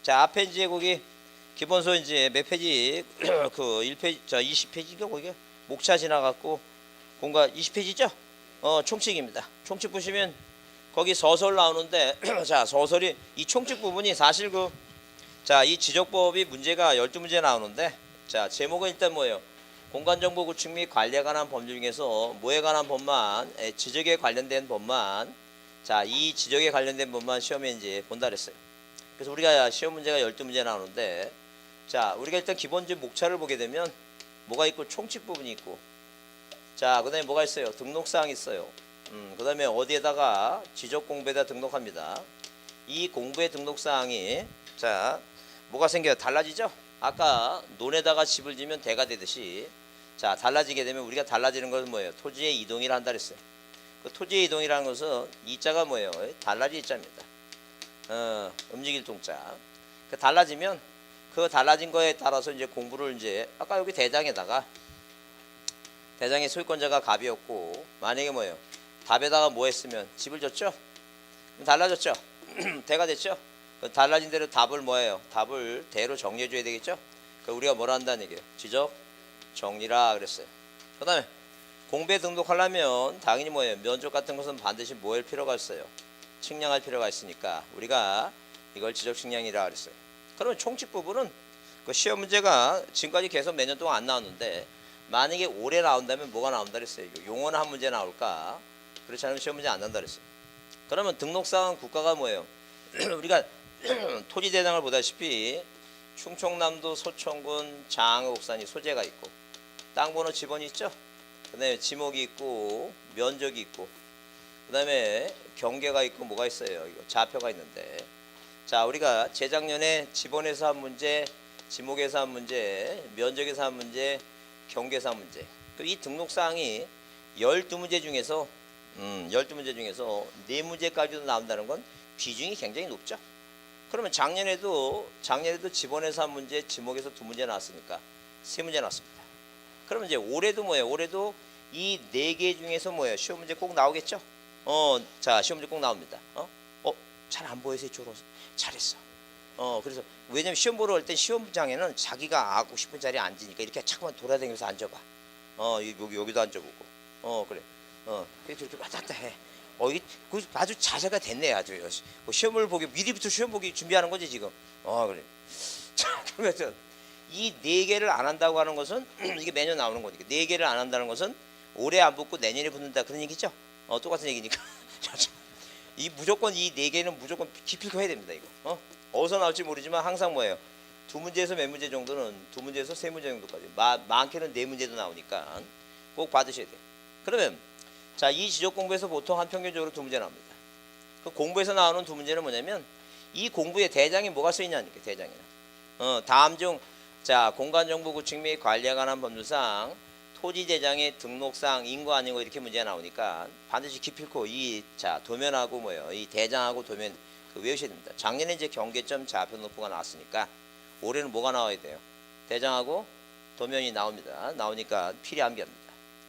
자, 앞에 이제 거기 기본서 이제 몇 페이지 그 1페이지 자 20페이지가 거기 목차 지나갔고 공과 20페이지죠? 총칙입니다. 총칙 보시면 거기 서설 나오는데 자, 서설이 이 총칙 부분이 사실 자, 이 지적법이 문제가 12문제 나오는데 자, 제목은 일단 뭐예요? 공간정보 구축 및 관리에 관한 법률 중에서 뭐에 관한 법만, 지적에 관련된 법만, 자, 이 지적에 관련된 법만 시험에 이제 본다 그랬어요. 그래서 우리가 시험 문제가 12문제 나오는데 자, 우리가 일단 기본적인 목차를 보게 되면 뭐가 있고 총칙 부분이 있고 자, 그 다음에 뭐가 있어요? 등록사항이 있어요. 그 다음에 어디에다가 지적 공부에다 등록합니다. 이 공부의 등록사항이 자, 뭐가 생겨요? 달라지죠? 아까 논에다가 집을 지면 대가 되듯이 자, 달라지게 되면 우리가 달라지는 것은 뭐예요? 토지의 이동이라 한다 그랬어요. 그 토지의 이동이라는 것은 이자가 뭐예요? 달라질 이자입니다. 움직일 동자. 그 달라지면 그 달라진 거에 따라서 이제 공부를 이제 아까 여기 대장에다가 대장의 소유권자가 갑이었고 만약에 뭐예요? 답에다가 뭐 했으면 집을 줬죠? 그럼 달라졌죠? 대가 됐죠? 그 달라진 대로 답을 뭐예요? 답을 대로 정리해 줘야 되겠죠? 그 우리가 뭐라 한다는 얘기예요? 지적 정리라 그랬어요. 그 다음에 공부에 등록하려면 당연히 뭐예요? 면적 같은 것은 반드시 뭐 할 필요가 있어요? 측량할 필요가 있으니까 우리가 이걸 지적 측량이라 그랬어요. 그러면 총칙 부분은 그 시험 문제가 지금까지 계속 몇 년 동안 안 나왔는데 만약에 올해 나온다면 뭐가 나온다 그랬어요? 용어는 한 문제 나올까? 그렇지 않으면 시험 문제 안 난다 그랬어요. 그러면 등록사항 국가가 뭐예요? 우리가 토지대장을 보다시피 충청남도 소천군 장옥산이 소재가 있고 땅번호 지번이 있죠? 그 다음에 지목이 있고 면적이 있고 그 다음에 경계가 있고 뭐가 있어요? 이거 좌표가 있는데 자, 우리가 재작년에 지번에서 한 문제, 지목에서 한 문제, 면적에서 한 문제, 경계에서 한 문제. 이 등록사항이 12문제 중에서 12문제 중에서 4문제까지도 나온다는 건 비중이 굉장히 높죠. 그러면 작년에도 지번에서 한 문제, 지목에서 2문제 나왔으니까 3문제 나왔습니다. 그러면 이제 올해도 뭐예요? 올해도 이 4개 중에서 뭐예요? 시험 문제 꼭 나오겠죠? 자, 시험 문제 꼭 나옵니다. 잘 안 보여서 이쪽으로 잘했어. 그래서 왜냐면 시험 보러 올 때 시험장에는 자기가 하고 싶은 자리에 앉으니까 이렇게 잠깐만 돌아다니면서 앉아봐. 여기도 앉아보고. 그래. 그래서 이렇게 왔다 갔다 해. 이게 아주 자세가 됐네 아주. 시험을 보기 미리부터 시험 보기 준비하는 거지 지금. 그래. 자, 그러면 이 4개를 안 한다고 하는 것은 이게 매년 나오는 거니까 4개를 안 한다는 것은 올해 안 붙고 내년에 붙는다 그런 얘기죠. 똑같은 얘기니까. 이 무조건 이 4개는 무조건 기필코 해야 됩니다 이거. 어디서 나올지 모르지만 항상 뭐예요? 2문제에서 몇 문제 정도는 2문제에서 3문제 정도까지 많게는 4문제도 나오니까 꼭 받으셔야 돼요. 그러면 자, 이 지적 공부에서 보통 한 평균적으로 2문제 나옵니다. 그 공부에서 나오는 2문제는 뭐냐면 이 공부의 대장에 뭐가 쓰이냐니까 대장에는 다음 중 자, 공간정보 구축 및 관리에 관한 법률상 토지 대장의 등록상 인거 아니고 이렇게 문제가 나오니까 반드시 기필코 이 자 도면하고 뭐예요? 이 대장하고 도면 외우셔야 됩니다. 작년에 이제 경계점 좌표 높이가 나왔으니까 올해는 뭐가 나와야 돼요? 대장하고 도면이 나옵니다. 나오니까 필요합니다.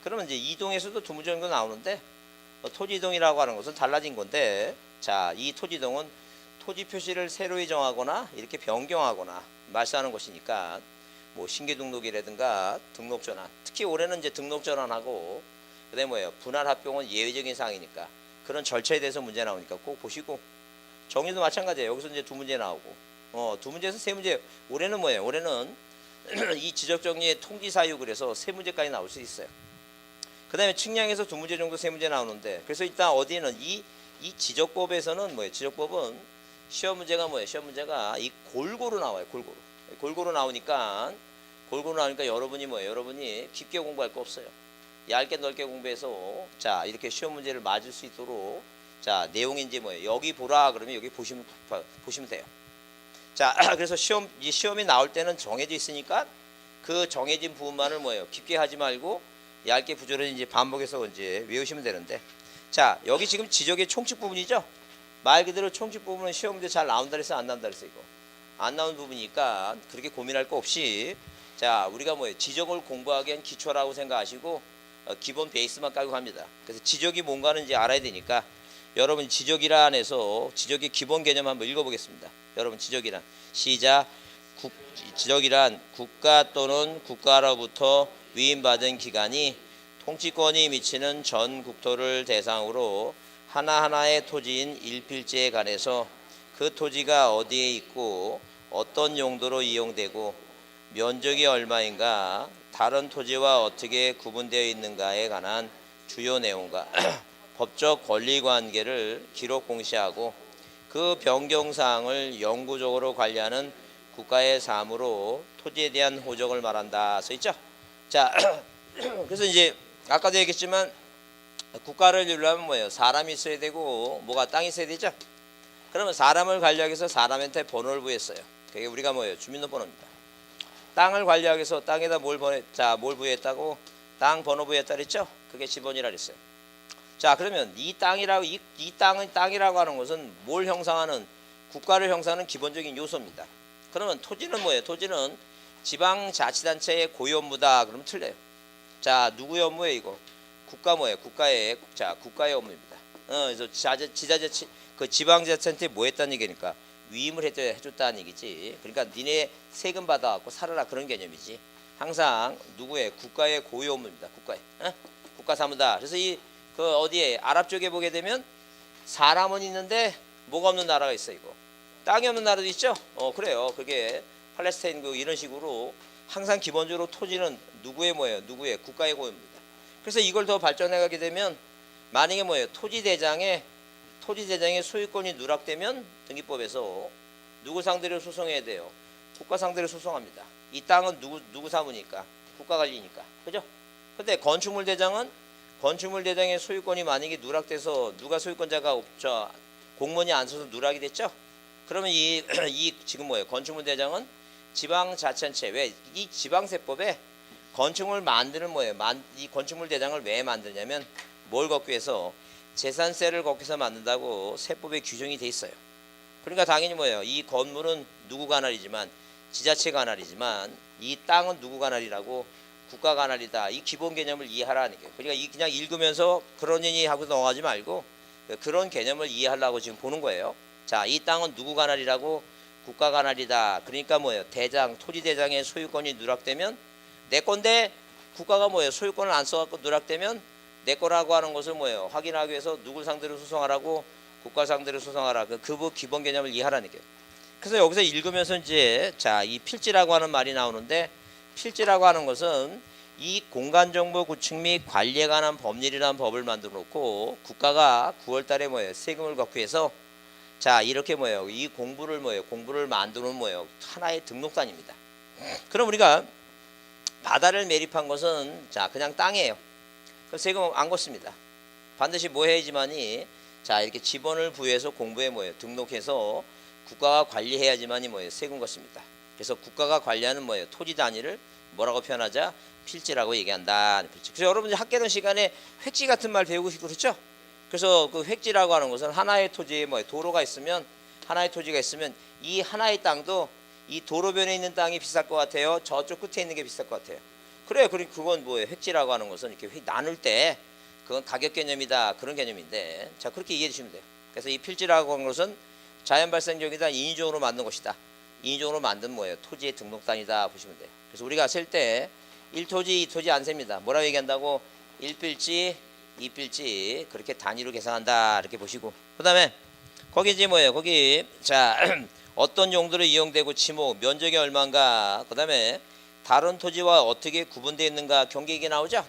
그러면 이제 이동에서도 2문제 정도 나오는데 토지 이동이라고 하는 것은 달라진 건데 자, 이 토지 이동은 토지 표시를 새로이 정하거나 이렇게 변경하거나 말소하는 것이니까 뭐 신규 등록이라든가 등록 전환, 특히 올해는 이제 등록 전환하고 그다음에 뭐예요? 분할 합병은 예외적인 사항이니까 그런 절차에 대해서 문제 나오니까 꼭 보시고 정리도 마찬가지예요. 여기서 이제 2문제 나오고 2문제에서 3문제. 올해는 뭐예요? 올해는 이 지적 정리의 통지 사유 그래서 3문제까지 나올 수 있어요. 그다음에 측량에서 2문제 정도 3문제 나오는데 그래서 일단 어디는 이 지적법에서는 뭐예요? 지적법은 시험 문제가 뭐예요? 시험 문제가 이 골고루 나와요. 골고루 나오니까 여러분이 뭐예요? 여러분이 깊게 공부할 거 없어요. 얇게 넓게 공부해서 자, 이렇게 시험 문제를 맞을 수 있도록 자, 내용이 이제 뭐예요? 여기 보라 그러면 여기 보시면 돼요. 자, 그래서 시험이 나올 때는 정해져 있으니까 그 정해진 부분만을 뭐예요? 깊게 하지 말고 얇게 부조리를 이제 반복해서 이제 외우시면 되는데 자, 여기 지금 지적의 총칙 부분이죠? 말 그대로 총칙 부분은 시험 문제 잘 나온다 그래서 안 나온다 그래서 이거 안 나온 부분이니까 그렇게 고민할 거 없이 자, 우리가 뭐예요? 지적을 공부하기엔 기초라고 생각하시고 기본 베이스만 깔고 갑니다. 그래서 지적이 뭔가는 이제 알아야 되니까 여러분 지적이란에서 지적의 기본 개념 한번 읽어보겠습니다. 여러분 지적이란 시작. 지적이란 국가 또는 국가로부터 위임받은 기관이 통치권이 미치는 전 국토를 대상으로 하나하나의 토지인 일필지에 관해서 그 토지가 어디에 있고 어떤 용도로 이용되고 면적이 얼마인가 다른 토지와 어떻게 구분되어 있는가에 관한 주요 내용과 법적 권리관계를 기록 공시하고 그 변경사항을 영구적으로 관리하는 국가의 사무로 토지에 대한 호적을 말한다 써있죠. 자 그래서 이제 아까도 얘기했지만 국가를 이루려면 뭐예요? 사람이 있어야 되고 뭐가 땅이 있어야 되죠. 그러면 사람을 관리하기 위해서 사람한테 번호를 부여했어요. 그게 우리가 뭐예요? 주민등록번호입니다. 땅을 관리하기 위해서 땅에다 뭘 부여했다고? 땅 번호 부여했다 그랬죠? 그게 지번이라 그랬어요. 자 그러면 이 땅이라고 이 땅은 땅이라고 하는 것은 뭘 형성하는 국가를 형성하는 기본적인 요소입니다. 그러면 토지는 뭐예요? 토지는 지방자치단체의 고유 업무다. 그러면 틀려요. 자 누구의 업무예요 이거? 국가 뭐예요? 국가의 업무입니다. 그래서 지자체 그 지방자치한테 뭐 했다는 얘기니까 위임을 해줬다는 얘기지. 그러니까 니네 세금 받아갖고 살아라 그런 개념이지. 항상 누구의 국가의 고유 업무입니다. 국가의 국가 사무다. 그래서 그 어디에 아랍 쪽에 보게 되면 사람은 있는데 뭐가 없는 나라가 있어 이거. 땅이 없는 나라도 있죠. 그래요. 그게 팔레스타인 이런 식으로 항상 기본적으로 토지는 누구의 뭐예요? 누구의 국가의 고유입니다. 그래서 이걸 더 발전해가게 되면 만약에 뭐예요? 토지 대장의 소유권이 누락되면 등기법에서 누구 상대로 소송해야 돼요? 국가 상대로 소송합니다. 이 땅은 누구 사무니까? 국가 관리니까. 그죠? 근데 건축물 대장의 소유권이 만약에 누락돼서 누가 소유권자가 없죠. 공무원이 안 써서 누락이 됐죠? 그러면 이 지금 뭐예요? 건축물 대장은 지방자치단체 왜 이 지방세법에 건축물 만드는 뭐예요? 이 건축물 대장을 왜 만드냐면 뭘 걷기 위해서 재산세를 걷기 위해서 만든다고 세법에 규정이 돼 있어요. 그러니까 당연히 뭐예요? 이 건물은 누구 관할이지만 지자체 관할이지만 이 땅은 누구 관할이라고 국가 관할이다. 이 기본 개념을 이해하라는 거예요. 그러니까 그냥 읽으면서 그런 얘기 하고 넘어가지 말고 그런 개념을 이해하려고 지금 보는 거예요. 자, 이 땅은 누구 관할이라고 국가 관할이다. 그러니까 뭐예요? 토지 대장의 소유권이 누락되면 내 건데 국가가 뭐예요? 소유권을 안 써갖고 누락되면 내 거라고 하는 것을 뭐예요? 확인하기 위해서 누굴 상대로 소송하라고 국가 상대로 소송하라. 그 기본 개념을 이해하라는 거예요. 그래서 여기서 읽으면서 이제 이 필지라고 하는 말이 나오는데 필지라고 하는 것은 이 공간정보 구축 및 관리에 관한 법률이라는 법을 만들어 놓고 국가가 9월 달에 뭐예요? 세금을 걷기 위해서 이렇게 뭐예요? 이 공부를 만드는 뭐예요? 하나의 등록단입니다. 그럼 우리가 바다를 매립한 것은 그냥 땅이에요. 그럼 세금 안 걷습니다. 반드시 뭐 해야지만이 이렇게 지번을 부여해서 공부에 뭐예요? 등록해서 국가가 관리해야지만이 뭐예요? 세금 걷습니다. 그래서 국가가 관리하는 뭐예요? 토지 단위를 뭐라고 표현하자? 필지라고 얘기한다. 그래서 여러분들 학계론 시간에 획지 같은 말 배우고 싶고 그렇죠? 그래서 그 획지라고 하는 것은 하나의 토지에 도로가 있으면 하나의 토지가 있으면 이 하나의 땅도 이 도로변에 있는 땅이 비쌀 것 같아요. 저쪽 끝에 있는 게 비쌀 것 같아요. 그래요. 그건 뭐예요? 획지라고 하는 것은 이렇게 나눌 때 그건 가격 개념이다. 그런 개념인데 그렇게 이해해 주시면 돼요. 그래서 이 필지라고 하는 것은 자연 발생적이다. 인위적으로 만든 것이다. 인위적으로 만든 뭐예요? 토지의 등록단이다 보시면 돼요. 그래서 우리가 셀 때 1토지, 2토지 안 셉니다. 뭐라고 얘기한다고? 1필지, 2필지 그렇게 단위로 계산한다. 이렇게 보시고 그다음에 거기 이제 뭐예요? 거기 어떤 용도로 이용되고 지목 면적이 얼마인가 그다음에 다른 토지와 어떻게 구분되어 있는가 경계익이 나오죠?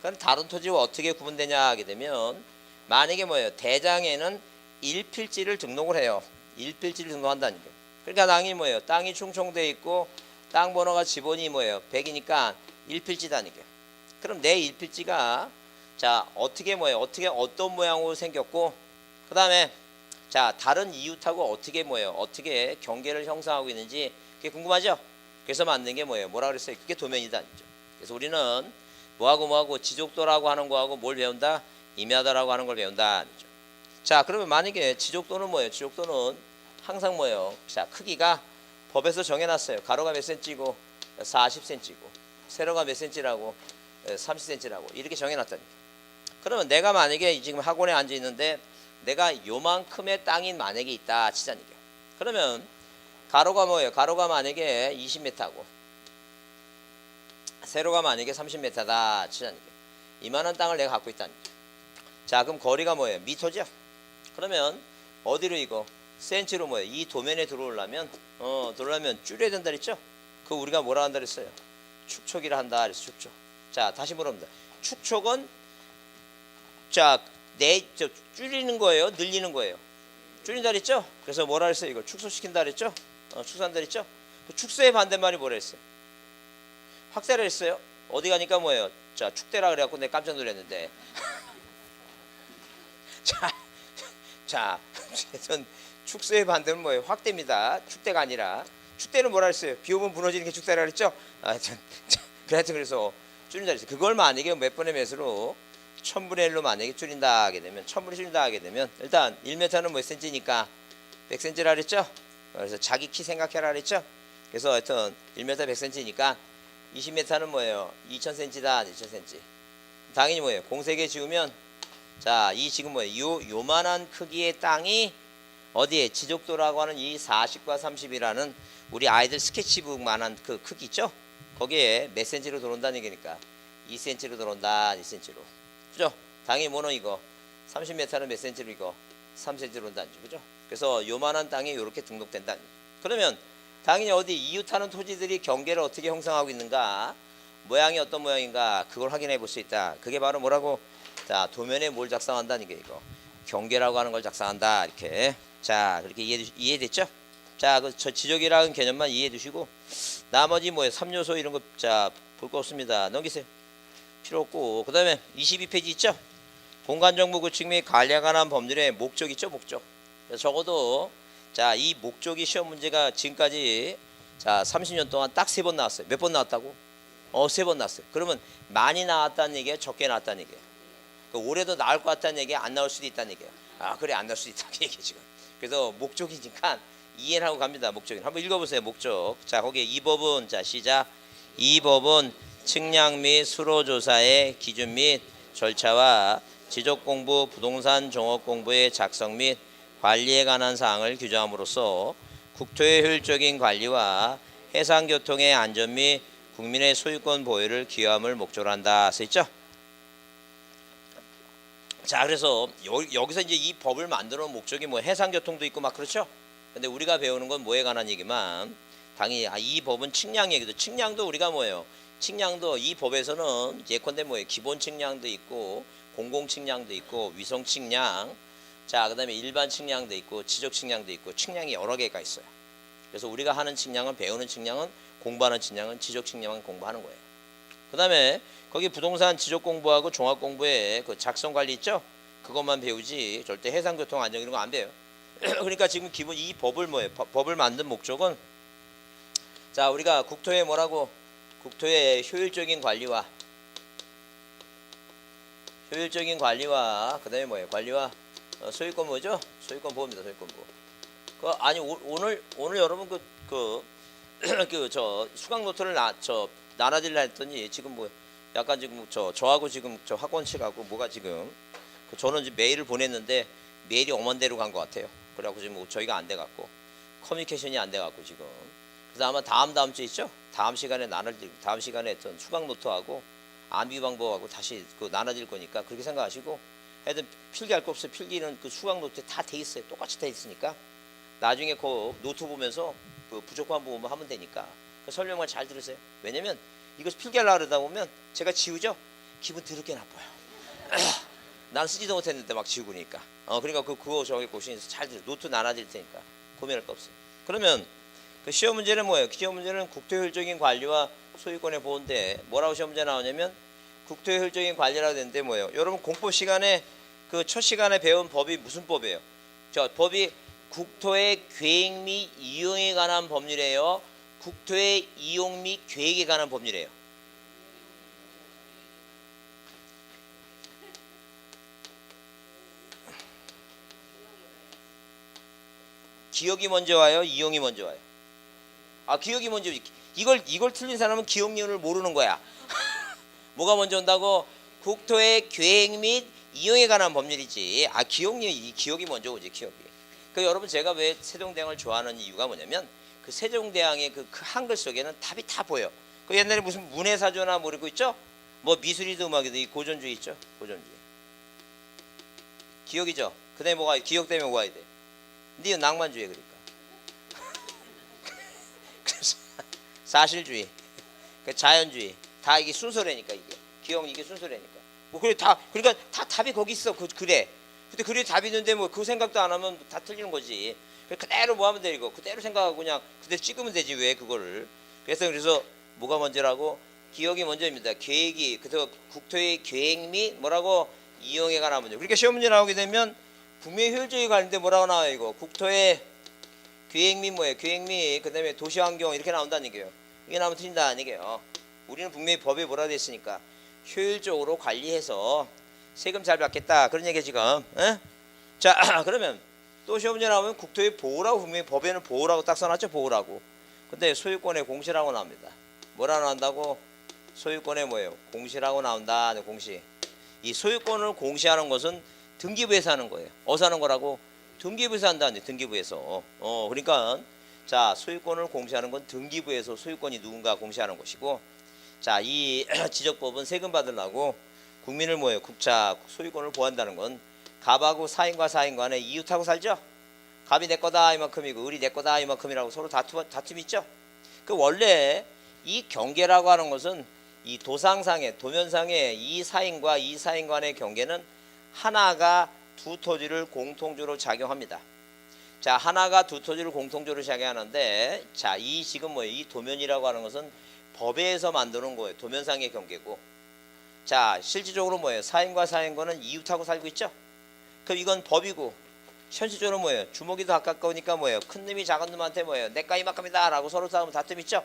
그럼 다른 토지와 어떻게 구분되냐 하게 되면 만약에 뭐예요? 대장에는 1필지를 등록을 해요. 1필지를 등록한다는 거예요. 그러니까 땅이 뭐예요? 땅이 충청되어 있고 땅 번호가 지번이 뭐예요? 100이니까 1필지다는 거예요. 그럼 내 1필지가 어떻게 뭐예요? 어떤 모양으로 생겼고 그다음에 다른 이웃하고 어떻게 경계를 형성하고 있는지 그게 궁금하죠? 그래서 만든 게 뭐예요? 뭐라 그랬어요? 그게 도면이다. 그래서 우리는 뭐하고 지족도라고 하는 거하고 뭘 배운다? 임야다라고 하는 걸 배운다. 그러면 만약에 지족도는 뭐예요? 지족도는 항상 뭐예요? 크기가 법에서 정해놨어요. 가로가 몇 cm고 40cm고 세로가 몇 cm라고 30cm라고 이렇게 정해놨다니까. 그러면 내가 만약에 지금 학원에 앉아 있는데 내가 요만큼의 땅이 만약에 있다 치자는 얘기야. 그러면 가로가 뭐예요? 가로가 만약에 20m고 세로가 만약에 30m다 치자는 얘기야. 이만한 땅을 내가 갖고 있다는 얘기야. 자, 그럼 거리가 뭐예요? 미터죠? 그러면 어디로 이거? 센치로 뭐예요? 이 도면에 들어오려면 줄여야 된다 그랬죠? 그 우리가 뭐라 한다 그랬어요? 축촉이라 한다 그랬어. 축촉. 자, 다시 물어봅니다. 축촉은 줄이는 거예요? 늘리는 거예요? 줄인다 그랬죠? 그래서 뭐라 그랬어요? 이거 축소시킨다 그랬죠? 축소한다 그랬죠? 그 축소의 반대말이 뭐라 했어요? 확대라 했어요? 어디 가니까 뭐예요? 자, 축대라 그래갖고 내가 깜짝 놀랐는데 자, 축소의 반대는 뭐예요? 확대입니다. 축대가 아니라. 축대는 뭐라 했어요? 비 오면 무너지는 게 축대라 그랬죠? 그래서 줄인다 그랬어요. 그걸 만약에 몇 분의 몇으로 1000분의 1로 만약에 줄인다 하게 되면 1000분의 줄인다 하게 되면 일단 1m는 몇 cm니까 100cm라 그랬죠? 그래서 자기 키 생각해라 그랬죠? 그래서 하여튼 1m 100cm니까 20m는 뭐예요? 2000cm다. 2000cm. 당연히 뭐예요? 공세개 지우면 자, 이 지금 뭐예요? 요만한 크기의 땅이 어디에 지적도라고 하는 이 40과 30이라는 우리 아이들 스케치북만한 그 크기 있죠? 거기에 몇 cm로 들어온다는 얘기니까 2cm로 들어온다. 2cm로. 그죠? 당연히 뭐노 이거 30m는 몇 cm로 이거 3cm로 들어온다는 거죠. 그죠? 그래서 요만한 땅이 이렇게 등록된다. 그러면 당연히 어디 이웃하는 토지들이 경계를 어떻게 형성하고 있는가, 모양이 어떤 모양인가 그걸 확인해 볼 수 있다. 그게 바로 뭐라고? 자, 도면에 뭘 작성한다는 게 이거 경계라고 하는 걸 작성한다. 이렇게. 자, 그렇게 이해됐죠? 자, 저 지적이라는 개념만 이해해 두시고 나머지 뭐예요? 3요소 이런 거 자, 볼 거 없습니다. 넘기세요. 필요 없고. 그다음에 22페이지 있죠? 공간정보 구축 및 관리에 관한 법률의 목적 있죠? 목적. 적어도 자, 이 목적이 시험 문제가 지금까지 자 30년 동안 딱 3번 나왔어요. 몇 번 나왔다고? 3번 나왔어요. 그러면 많이 나왔다는 얘기예요? 적게 나왔다는 얘기예요? 올해도 나올 것 같다는 얘기예요? 안 나올 수도 있다는 얘기예요? 아, 그래, 안 나올 수도 있다는 얘기예요 지금. 그래서 목적이니까 이해를 하고 갑니다. 목적이. 한번 읽어보세요. 목적. 자, 거기에 이 법은 자 시작. 이 법은 측량 및 수로조사의 기준 및 절차와 지적공부, 부동산 종업공부의 작성 및 관리에 관한 사항을 규정함으로써 국토의 효율적인 관리와 해상교통의 안전 및 국민의 소유권 보호를 기여함을 목적으로 한다. 써있죠? 자, 그래서 여기서 이제 이 법을 만들어 놓은 목적이 뭐 해상교통도 있고 막 그렇죠? 근데 우리가 배우는 건 뭐에 관한 얘기만 당연히 이 법은 측량 얘기도 측량도 우리가 뭐예요? 측량도 이 법에서는 예컨대 뭐예요? 기본 측량도 있고 공공 측량도 있고 위성 측량 자, 그다음에 일반 측량도 있고 지적 측량도 있고 측량이 여러 개가 있어요. 그래서 우리가 하는 측량은 배우는 측량은 공부하는 측량은 지적 측량은 공부하는 거예요. 그다음에 거기 부동산 지적 공부하고 종합 공부에 그 작성 관리 있죠? 그것만 배우지 절대 해상교통 안전 이런 거 안 배워요. 그러니까 지금 기본 이 법을 뭐예요? 법을 만든 목적은 자, 우리가 국토의 뭐라고? 국토의 효율적인 관리와 그다음에 뭐예요? 관리와 소유권 뭐죠? 소유권 보호입니다. 소유권 보호. 아니 오늘 여러분 저 수강 노트를 나눠드리려 했더니 지금 뭐 약간 지금 저하고 지금 저 학원 측하고 뭐가 지금 저는 지금 메일을 보냈는데 메일이 엄한대로 간 것 같아요. 그래갖고 지금 뭐 저희가 안 돼갖고 커뮤니케이션이 안 돼갖고 지금 그래서 아마 다음 주 있죠? 다음 시간에 다음 시간에 했던 수강 노트하고 암기 방법하고 다시 나눠드릴 거니까 그렇게 생각하시고 하여튼 필기할 거 없어요. 필기는 그 수강 노트에 다 돼 있어요. 똑같이 돼 있으니까 나중에 그 노트 보면서 그 부족한 부분만 하면 되니까 그 설명을 잘 들으세요. 왜냐면 이거 필기하려고 그러다 보면 제가 지우죠? 기분 더럽게 나빠요. 난 쓰지도 못했는데 막 지우니까 그러니까 그거 저기 고시에서 잘 들으세요. 노트 나눠드릴 테니까 고민할 거 없어요. 그러면 그 시험 문제는 뭐예요? 시험 문제는 국토효율적인 관리와 소유권의 보호인데 뭐라고 시험 문제 나오냐면 국토의 효율적인 관리라고 되는데 뭐예요? 여러분 공법 시간에 그 첫 시간에 배운 법이 무슨 법이에요? 법이 국토의 계획 및 이용에 관한 법률이에요. 국토의 이용 및 계획에 관한 법률이에요. 기억이 먼저 와요? 이용이 먼저 와요? 기억이 먼저. 이걸 틀린 사람은 기억 이용을 모르는 거야. 뭐가 먼저 온다고? 국토의 계획 및 이용에 관한 법률이지. 이 기억이 먼저 오지, 기억이. 그 여러분 제가 왜 세종대왕을 좋아하는 이유가 뭐냐면 그 세종대왕의 그 한글 속에는 답이 다 보여. 그 옛날에 무슨 문해사조나 모르고 있죠? 뭐 미술이든 음악이든 이 고전주의 있죠? 고전주의. 기억이죠? 그다음에 뭐가 기억 때문에 뭐가 돼? 근데 이건 낭만주의 그러니까. 그래서 사실주의, 그 자연주의 다 이게 순서라니까 이게 기억 이게 순서라니까. 뭐 그래 다 그러니까 다 답이 거기 있어. 그래. 근데 그래 답이 있는데 뭐 그 생각도 안 하면 다 틀리는 거지. 그대로 뭐 하면 돼 이거. 그대로 생각하고 그냥 그대로 찍으면 되지 왜 그거를. 그래서 뭐가 먼저라고? 기억이 먼저입니다. 계획이 그래서 국토의 계획 및 뭐라고 이용에 관한 문제. 그러니까 시험 문제 나오게 되면 분명히 효율적이 관련돼 뭐라고 나와요 이거. 국토의 계획 및 뭐예요? 계획 및 그다음에 도시환경 이렇게 나온다는 얘기예요. 이게 나오면 틀린다는 얘기예요. 우리는 분명히 법에 뭐라 돼 있으니까 효율적으로 관리해서 세금 잘 받겠다 그런 얘기 지금. 에? 자 그러면 또 시험 문제 나오면 국토의 보호라고 분명히 법에는 보호라고 딱 써놨죠. 보호라고. 근데 소유권의 공시라고 나옵니다. 뭐라 나온다고? 소유권의 뭐예요? 공시라고 나온다. 공시. 이 소유권을 공시하는 것은 등기부에서 하는 거예요. 어디서 하는 거라고? 등기부에서 한다는데 등기부에서. 그러니까 자 소유권을 공시하는 건 등기부에서 소유권이 누군가 공시하는 것이고, 자 이 지적법은 세금 받으려고 국민을 뭐예요? 국자 소유권을 보호한다는 건 갑하고 사인과 사인 간에 이웃하고 살죠. 갑이 내 거다 이만큼이고 을이 내 거다 이만큼이라고 서로 다툼 있죠. 그 원래 이 경계라고 하는 것은 이 도상상의 도면상의 이 사인과 이 사인 간의 경계는 하나가 두 토지를 공통주로 작용합니다. 자 하나가 두 토지를 공통주로 작용하는데 자 이 지금 뭐예요? 이 도면이라고 하는 것은 법에서 만드는 거예요. 도면상의 경계고, 자 실질적으로 뭐예요? 사인과 사인과는 이웃하고 살고 있죠. 그럼 이건 법이고 현실적으로 뭐예요? 주먹이 더 가까우니까 뭐예요? 큰 놈이 작은 놈한테 뭐예요? 내가 이만큼이다 라고 서로 싸우면 다툼 있죠.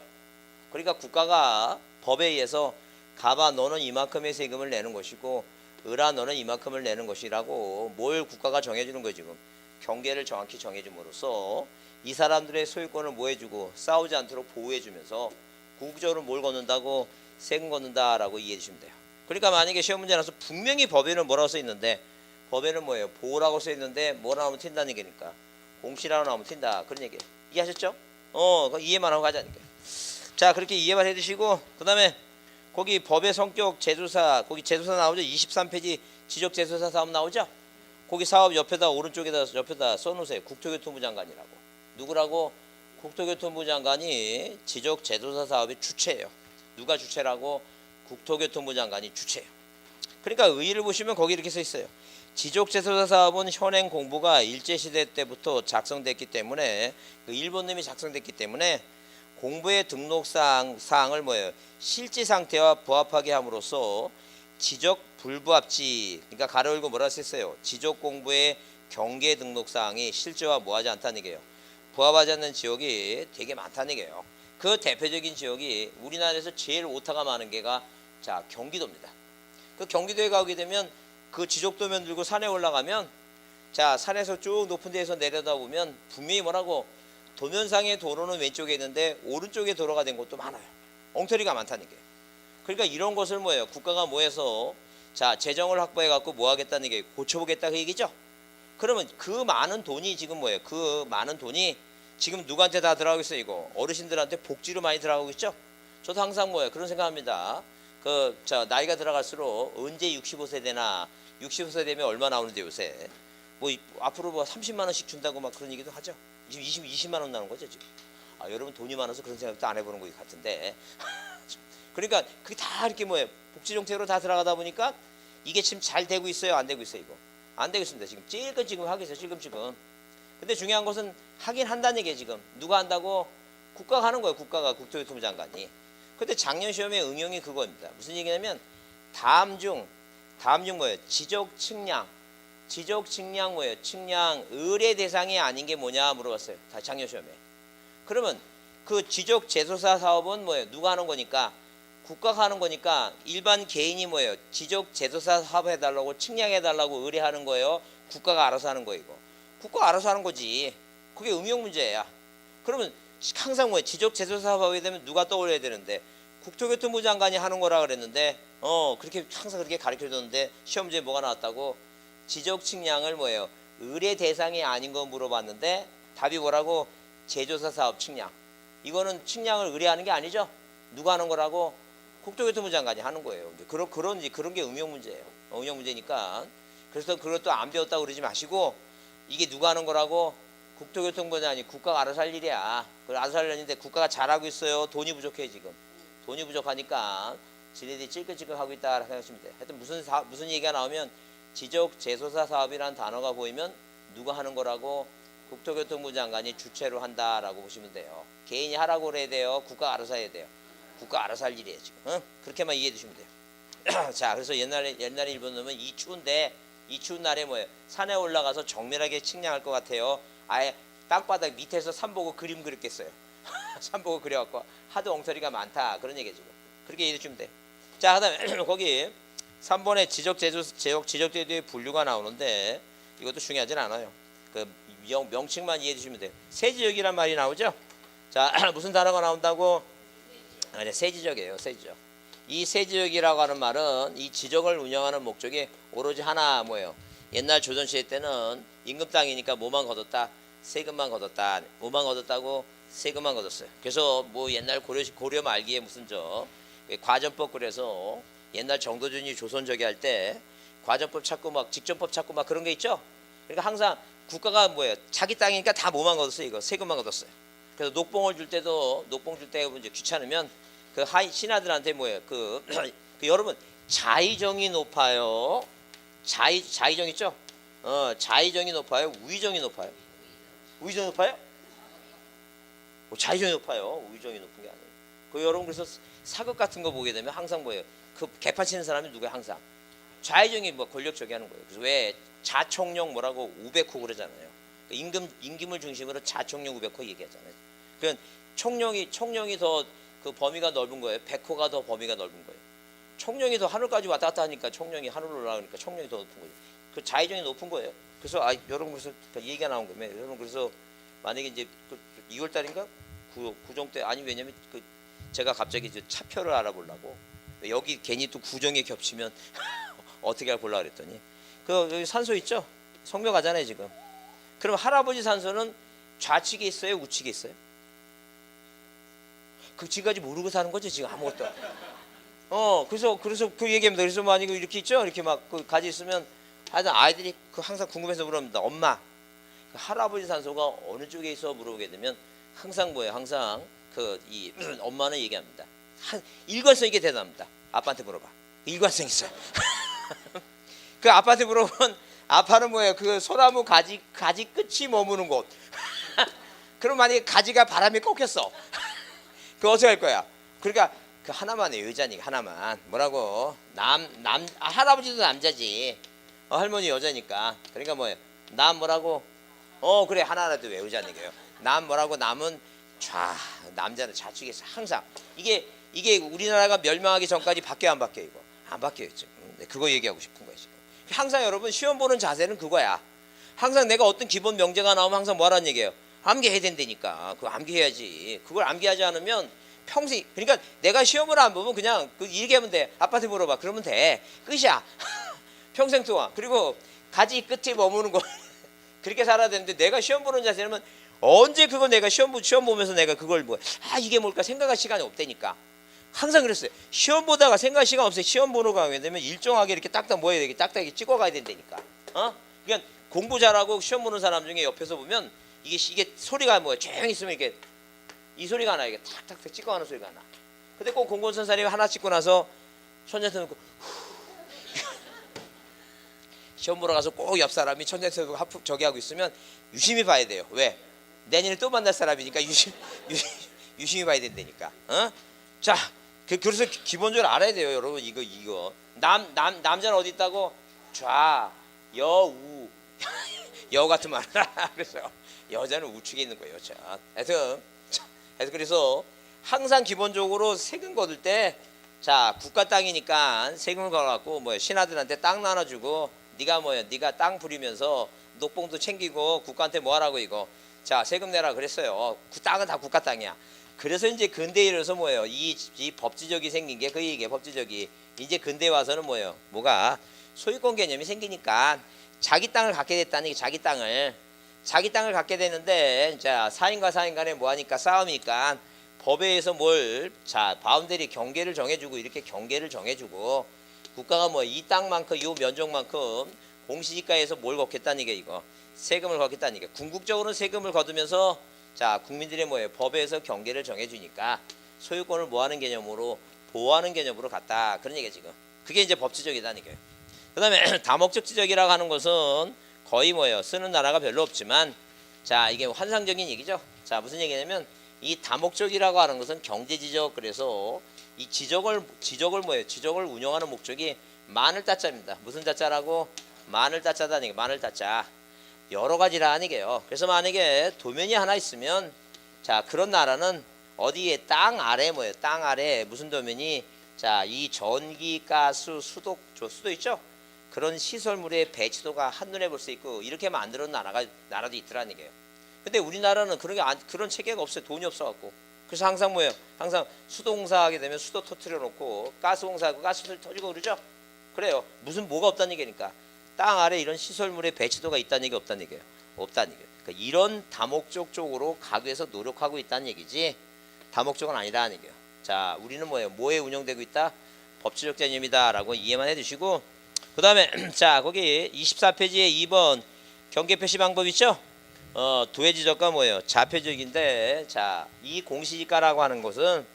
그러니까 국가가 법에 의해서 갑아 너는 이만큼의 세금을 내는 것이고 을아 너는 이만큼을 내는 것이라고 뭘 국가가 정해주는 거예요. 지금 경계를 정확히 정해줌으로써 이 사람들의 소유권을 뭐 해주고 싸우지 않도록 보호해주면서 궁극적으로 뭘 걷는다고? 세금 걷는다라고 이해해 주시면 돼요. 그러니까 만약에 시험 문제 나서 분명히 법에는 뭐라고 써 있는데 법에는 뭐예요? 보호라고 써 있는데 뭐라 나오면 튄다는 얘기니까 공시라고 나오면 튄다 그런 얘기 이해하셨죠? 이해만 하고 가자는 얘기. 자 그렇게 이해만 해주시고 그 다음에 거기 법의 성격 제조사 거기 제조사 나오죠. 23페이지 지적 제조사 사업 나오죠. 거기 사업 옆에다 옆에다 써놓으세요. 국토교통부 장관이라고. 누구라고? 국토교통부 장관이 지적 제조사 사업의 주체예요. 누가 주체라고? 국토교통부 장관이 주체예요. 그러니까 의의를 보시면 거기 이렇게 써 있어요. 지적 제조사 사업은 현행 공부가 일제시대 때부터 작성됐기 때문에 그 일본님이 작성됐기 때문에 공부의 등록사항을 뭐예요? 실지 상태와 부합하게 함으로써 지적 불부합지 그러니까 가로 열고 뭐라 썼어요? 지적 공부의 경계 등록사항이 실제와 뭐하지 않다는 얘기예요. 부합하지 않는 지역이 되게 많다는 얘기예요. 그 대표적인 지역이 우리나라에서 제일 오타가 많은 게가 자 경기도입니다. 그 경기도에 가게 되면 그 지적도면 들고 산에 올라가면 자 산에서 쭉 높은 데에서 내려다보면 분명히 뭐라고 도면상의 도로는 왼쪽에 있는데 오른쪽에 도로가 된 곳도 많아요. 엉터리가 많다는 얘기예요. 그러니까 이런 것을 뭐예요? 국가가 뭐해서 자 재정을 확보해 갖고 뭐 하겠다는 게 고쳐보겠다 그 얘기죠. 그러면 그 많은 돈이 지금 뭐예요? 그 많은 돈이 지금 누구한테 다 들어가고 있어요? 이거 어르신들한테 복지로 많이 들어가고 있죠. 저도 항상 뭐예요? 그런 생각합니다. 자 나이가 들어갈수록 언제 65세 되나 65세 되면 얼마 나오는데 요새 뭐 앞으로 뭐 30만 원씩 준다고 막 그런 얘기도 하죠. 지금 20만 원 나오는 거죠 지금. 여러분 돈이 많아서 그런 생각도 안 해보는 것 같은데 그러니까 그게 다 이렇게 뭐예요? 복지 정책으로 다 들어가다 보니까 이게 지금 잘 되고 있어요? 안 되고 있어요? 이거 안 되고 있습니다. 지금 지금 하고 있어요. 지금. 근데 중요한 것은 하긴 한다는 얘기예요. 지금 누가 한다고? 국가가 하는 거예요. 국가가 국토교통부 장관이. 근데 작년 시험의 응용이 그거입니다. 무슨 얘기냐면 다음 중 뭐예요? 지적 측량 뭐예요? 측량 의뢰 대상이 아닌 게 뭐냐 물어봤어요. 다 작년 시험에. 그러면 그 지적 제조사 사업은 뭐예요? 누가 하는 거니까? 국가가 하는 거니까 일반 개인이 뭐예요? 지적 제조사 사업 해달라고 측량해달라고 의뢰하는 거예요? 국가가 알아서 하는 거예요? 이거. 국가가 알아서 하는 거지. 그게 응용 문제야. 그러면 항상 뭐예요? 지적 제조사 사업이 되면 누가 떠올려야 되는데 국토교통부 장관이 하는 거라 그랬는데 그렇게 항상 그렇게 가르쳐줬는데 시험 문제에 뭐가 나왔다고? 지적 측량을 뭐예요? 의뢰 대상이 아닌 거 물어봤는데 답이 뭐라고? 제조사 사업 측량. 이거는 측량을 의뢰하는 게 아니죠? 누가 하는 거라고? 국토교통부 장관이 하는 거예요. 그런 게 응용 문제예요. 응용 문제니까. 그래서 그것도 안 배웠다고 그러지 마시고 이게 누가 하는 거라고? 국토교통부는 아니 국가가 알아서 할 일이야. 그걸 알아서 하려는데 국가가 잘하고 있어요. 돈이 부족해 지금. 돈이 부족하니까 지네들이 찔끔찔끔하고 있다 생각하시면 돼요. 하여튼 무슨 얘기가 나오면 지적 제소사 사업이라는 단어가 보이면 누가 하는 거라고? 국토교통부 장관이 주체로 한다라고 보시면 돼요. 개인이 하라고 그래야 돼요. 국가가 알아서 해야 돼요. 국가 알아서 할 일이에요 지금. 응? 그렇게만 이해해 주시면 돼요. 자, 그래서 옛날에 일본 놈은 이 추운 날에 뭐예요? 산에 올라가서 정밀하게 측량할 것 같아요. 아예 땅바닥 밑에서 산 보고 그림 그렸겠어요. 산 보고 그려갖고 하도 엉터리가 많다 그런 얘기죠. 그렇게 이해해 주시면 돼. 자, 그다음에 거기 3번에 지적제도의 분류가 나오는데 이것도 중요하진 않아요. 그 명칭만 이해해 주시면 돼요. 세지적이란 말이 나오죠. 자, 무슨 단어가 나온다고? 아니, 세지적이에요. 세지적. 이 세지적이라고 하는 말은 이 지적을 운영하는 목적이 오로지 하나 뭐예요? 옛날 조선시대 때는 임금 땅이니까 뭐만 걷었다? 세금만 걷었다. 뭐만 걷었다고? 세금만 걷었어요. 그래서 뭐 옛날 고려 말기에 무슨 과전법 그래서 옛날 정도전이 조선저기 할 때 과전법 찾고 막 직전법 찾고 막 그런 게 있죠. 그러니까 항상 국가가 뭐예요? 자기 땅이니까 다 뭐만 걷었어요? 이거 세금만 걷었어요. 그래서 녹봉을 줄 때도 녹봉 줄 때 이제 귀찮으면 그 신하들한테 뭐예요? 그 여러분 자의정이 높아요. 자의정 있죠? 자의정이 높아요. 우의정이 높아요. 우의정이 높아요? 자의정이 높아요. 우의정이 높은 게 아니에요. 그 여러분 그래서 사극 같은 거 보게 되면 항상 뭐예요? 그 개판 치는 사람이 누구야? 항상 좌의정이 뭐 권력적이 하는 거예요. 그래서 왜 자총령 뭐라고 우백호 그러잖아요. 임금을 중심으로 자총령 우백호 얘기하잖아요. 그러니까 총령이 더 그 범위가 넓은 거예요. 백호가 더 범위가 넓은 거예요. 총령이 더 하늘까지 왔다 갔다 하니까 총령이 하늘로 올라가니까 총령이 더 높은 거예요. 그 자의정이 높은 거예요. 그래서 여러분 그래서 얘기가 나온 거면 여러분 그래서 만약에 이제 2월 달인가 구정 때 아니 왜냐면 제가 갑자기 차표를 알아보려고 여기 괜히 또 구정에 겹치면 어떻게 보려고 그랬더니 여기 산소 있죠? 성묘 가잖아요 지금. 그럼 할아버지 산소는 좌측에 있어요? 우측에 있어요? 지금까지 모르고 사는 거죠 지금 아무것도. 그래서 그 얘기합니다. 그래서 만약에 이렇게 있죠? 이렇게 막 가지 있으면 하여튼 아이들이 항상 궁금해서 물어봅니다. 엄마 할아버지 산소가 어느 쪽에 있어 물어보게 되면 항상 뭐예요? 항상 이 엄마는 얘기합니다. 일관성 있게 대답합니다. 아빠한테 물어봐. 일관성 있어요. 그 아빠한테 물어보면 아빠는 뭐예요? 그 소나무 가지 끝이 머무는 곳. 그럼 만약에 가지가 바람에 꺾였어. 그 어떻게 할 거야? 그러니까 그 하나만의 여자니까 하나만 뭐라고 할아버지도 남자지. 할머니 여자니까. 그러니까 뭐예요? 남 뭐라고? 그래 하나라도 외우자는 얘기예요. 남 뭐라고? 남은 남자는 좌측에 있어. 항상 이게 우리나라가 멸망하기 전까지 바뀌어 안 바뀌어 이거? 안 바뀌어요 지금. 그거 얘기하고 싶은 거예요 지금. 항상 여러분 시험 보는 자세는 그거야. 항상 내가 어떤 기본 명제가 나오면 항상 뭐라는 얘기예요? 암기해야 된다니까. 그거 암기해야지. 그걸 암기하지 않으면 평생 그러니까 내가 시험을 안 보면 그냥 얘기하면 돼. 아빠한테 물어봐. 그러면 돼. 끝이야. 평생 동안. 그리고 가지 끝에 머무는 거 그렇게 살아야 되는데 내가 시험 보는 자세는 언제 그걸 내가 시험 보면서 내가 그걸 이게 뭘까 생각할 시간이 없다니까. 항상 그랬어요. 시험 보다가 생각할 시간 없어요. 시험 보러 가게 되면 일정하게 이렇게 딱딱 뭐해야 되게 딱딱하게 찍어가야 된다니까. 그러니까 공부 잘하고 시험 보는 사람 중에 옆에서 보면 이게 소리가 조용히 있으면 이렇게 이 소리가 나. 이게 탁탁탁 찍어가는 소리가 나. 근데 꼭 공무원 선생님이 하나 찍고 나서 천장에서 놓고 시험 보러 가서 꼭 옆 사람이 천장에서 놓고 저기 하고 있으면 유심히 봐야 돼요. 왜? 내년에 또 만날 사람이니까 유심히 봐야 된다니까. 자, 그래서 기본적으로 알아야 돼요, 여러분. 이거 남자는 어디 있다고? 좌, 여, 우. 여 같은 말. 그래서 여자는 우측에 있는 거예요. 자, 하여튼 그래서 항상 기본적으로 세금 거둘 때, 자 국가 땅이니까 세금을 걸어갖고 신하들한테 땅 나눠주고 네가 땅 부리면서 녹봉도 챙기고 국가한테 뭐 하라고 이거. 자 세금 내라 그랬어요. 그 땅은 다 국가 땅이야. 그래서 이제 근대에 이르러서 뭐예요? 이 법지적이 생긴 게 그 얘기예요. 법지적이. 이제 근대에 와서는 뭐예요? 뭐가 소유권 개념이 생기니까 자기 땅을 갖게 됐다는 게 자기 땅을 갖게 되는데 자 사인과 사인 간에 뭐 하니까 싸움이니까 법에 의해서 자 바운더리 경계를 정해주고 이렇게 경계를 정해주고 국가가 뭐 이 땅만큼 이 면적만큼 공시지가에서 뭘 걷겠다는 게 이거 세금을 걷겠다는 게 궁극적으로는 세금을 거두면서 자 국민들의 뭐예요 법에 의해서 경계를 정해주니까 소유권을 뭐하는 개념으로 보호하는 개념으로 갔다 그런 얘기야 지금 그게 이제 법지적이다는 거예요. 그 다음에 다목적 지적이라고 하는 것은 거의 뭐예요 쓰는 나라가 별로 없지만 자 이게 환상적인 얘기죠. 자 무슨 얘기냐면 이 다목적이라고 하는 것은 경제지적 그래서 이 지적을 뭐예요 지적을 운영하는 목적이 마늘 따자입니다. 무슨 따자라고 마늘 따자다는 게 마늘 따자 여러 가지라는 게요. 그래서 만약에 도면이 하나 있으면 자 그런 나라는 어디에 땅 아래 뭐예요 땅 아래 무슨 도면이 자 이 전기 가스 수도 있죠. 그런 시설물의 배치도가 한눈에 볼 수 있고 이렇게 만들어 나라도 있더라는 얘기예요. 근데 우리나라는 그런 체계가 없어요. 돈이 없어갖고. 그래서 항상 뭐예요? 항상 수도공사 하게 되면 수도 터트려 놓고 가스공사하고 가스를 터지고 그러죠. 그래요. 무슨 뭐가 없다는 얘기니까 땅 아래 이런 시설물의 배치도가 있다는 얘기 없다는 얘기예요. 없다는 얘기예요. 그러니까 이런 다목적 쪽으로 가기 위해서 노력하고 있다는 얘기지 다목적은 아니라는 얘기예요. 자 우리는 뭐예요? 뭐에 운영되고 있다? 법치적 개념이다라고 이해만 해두시고 그 다음에 자 거기 24페이지에 2번 경계 표시 방법 있죠? 도해지적과 뭐예요? 좌표적인데 자 이 공시지가라고 하는 것은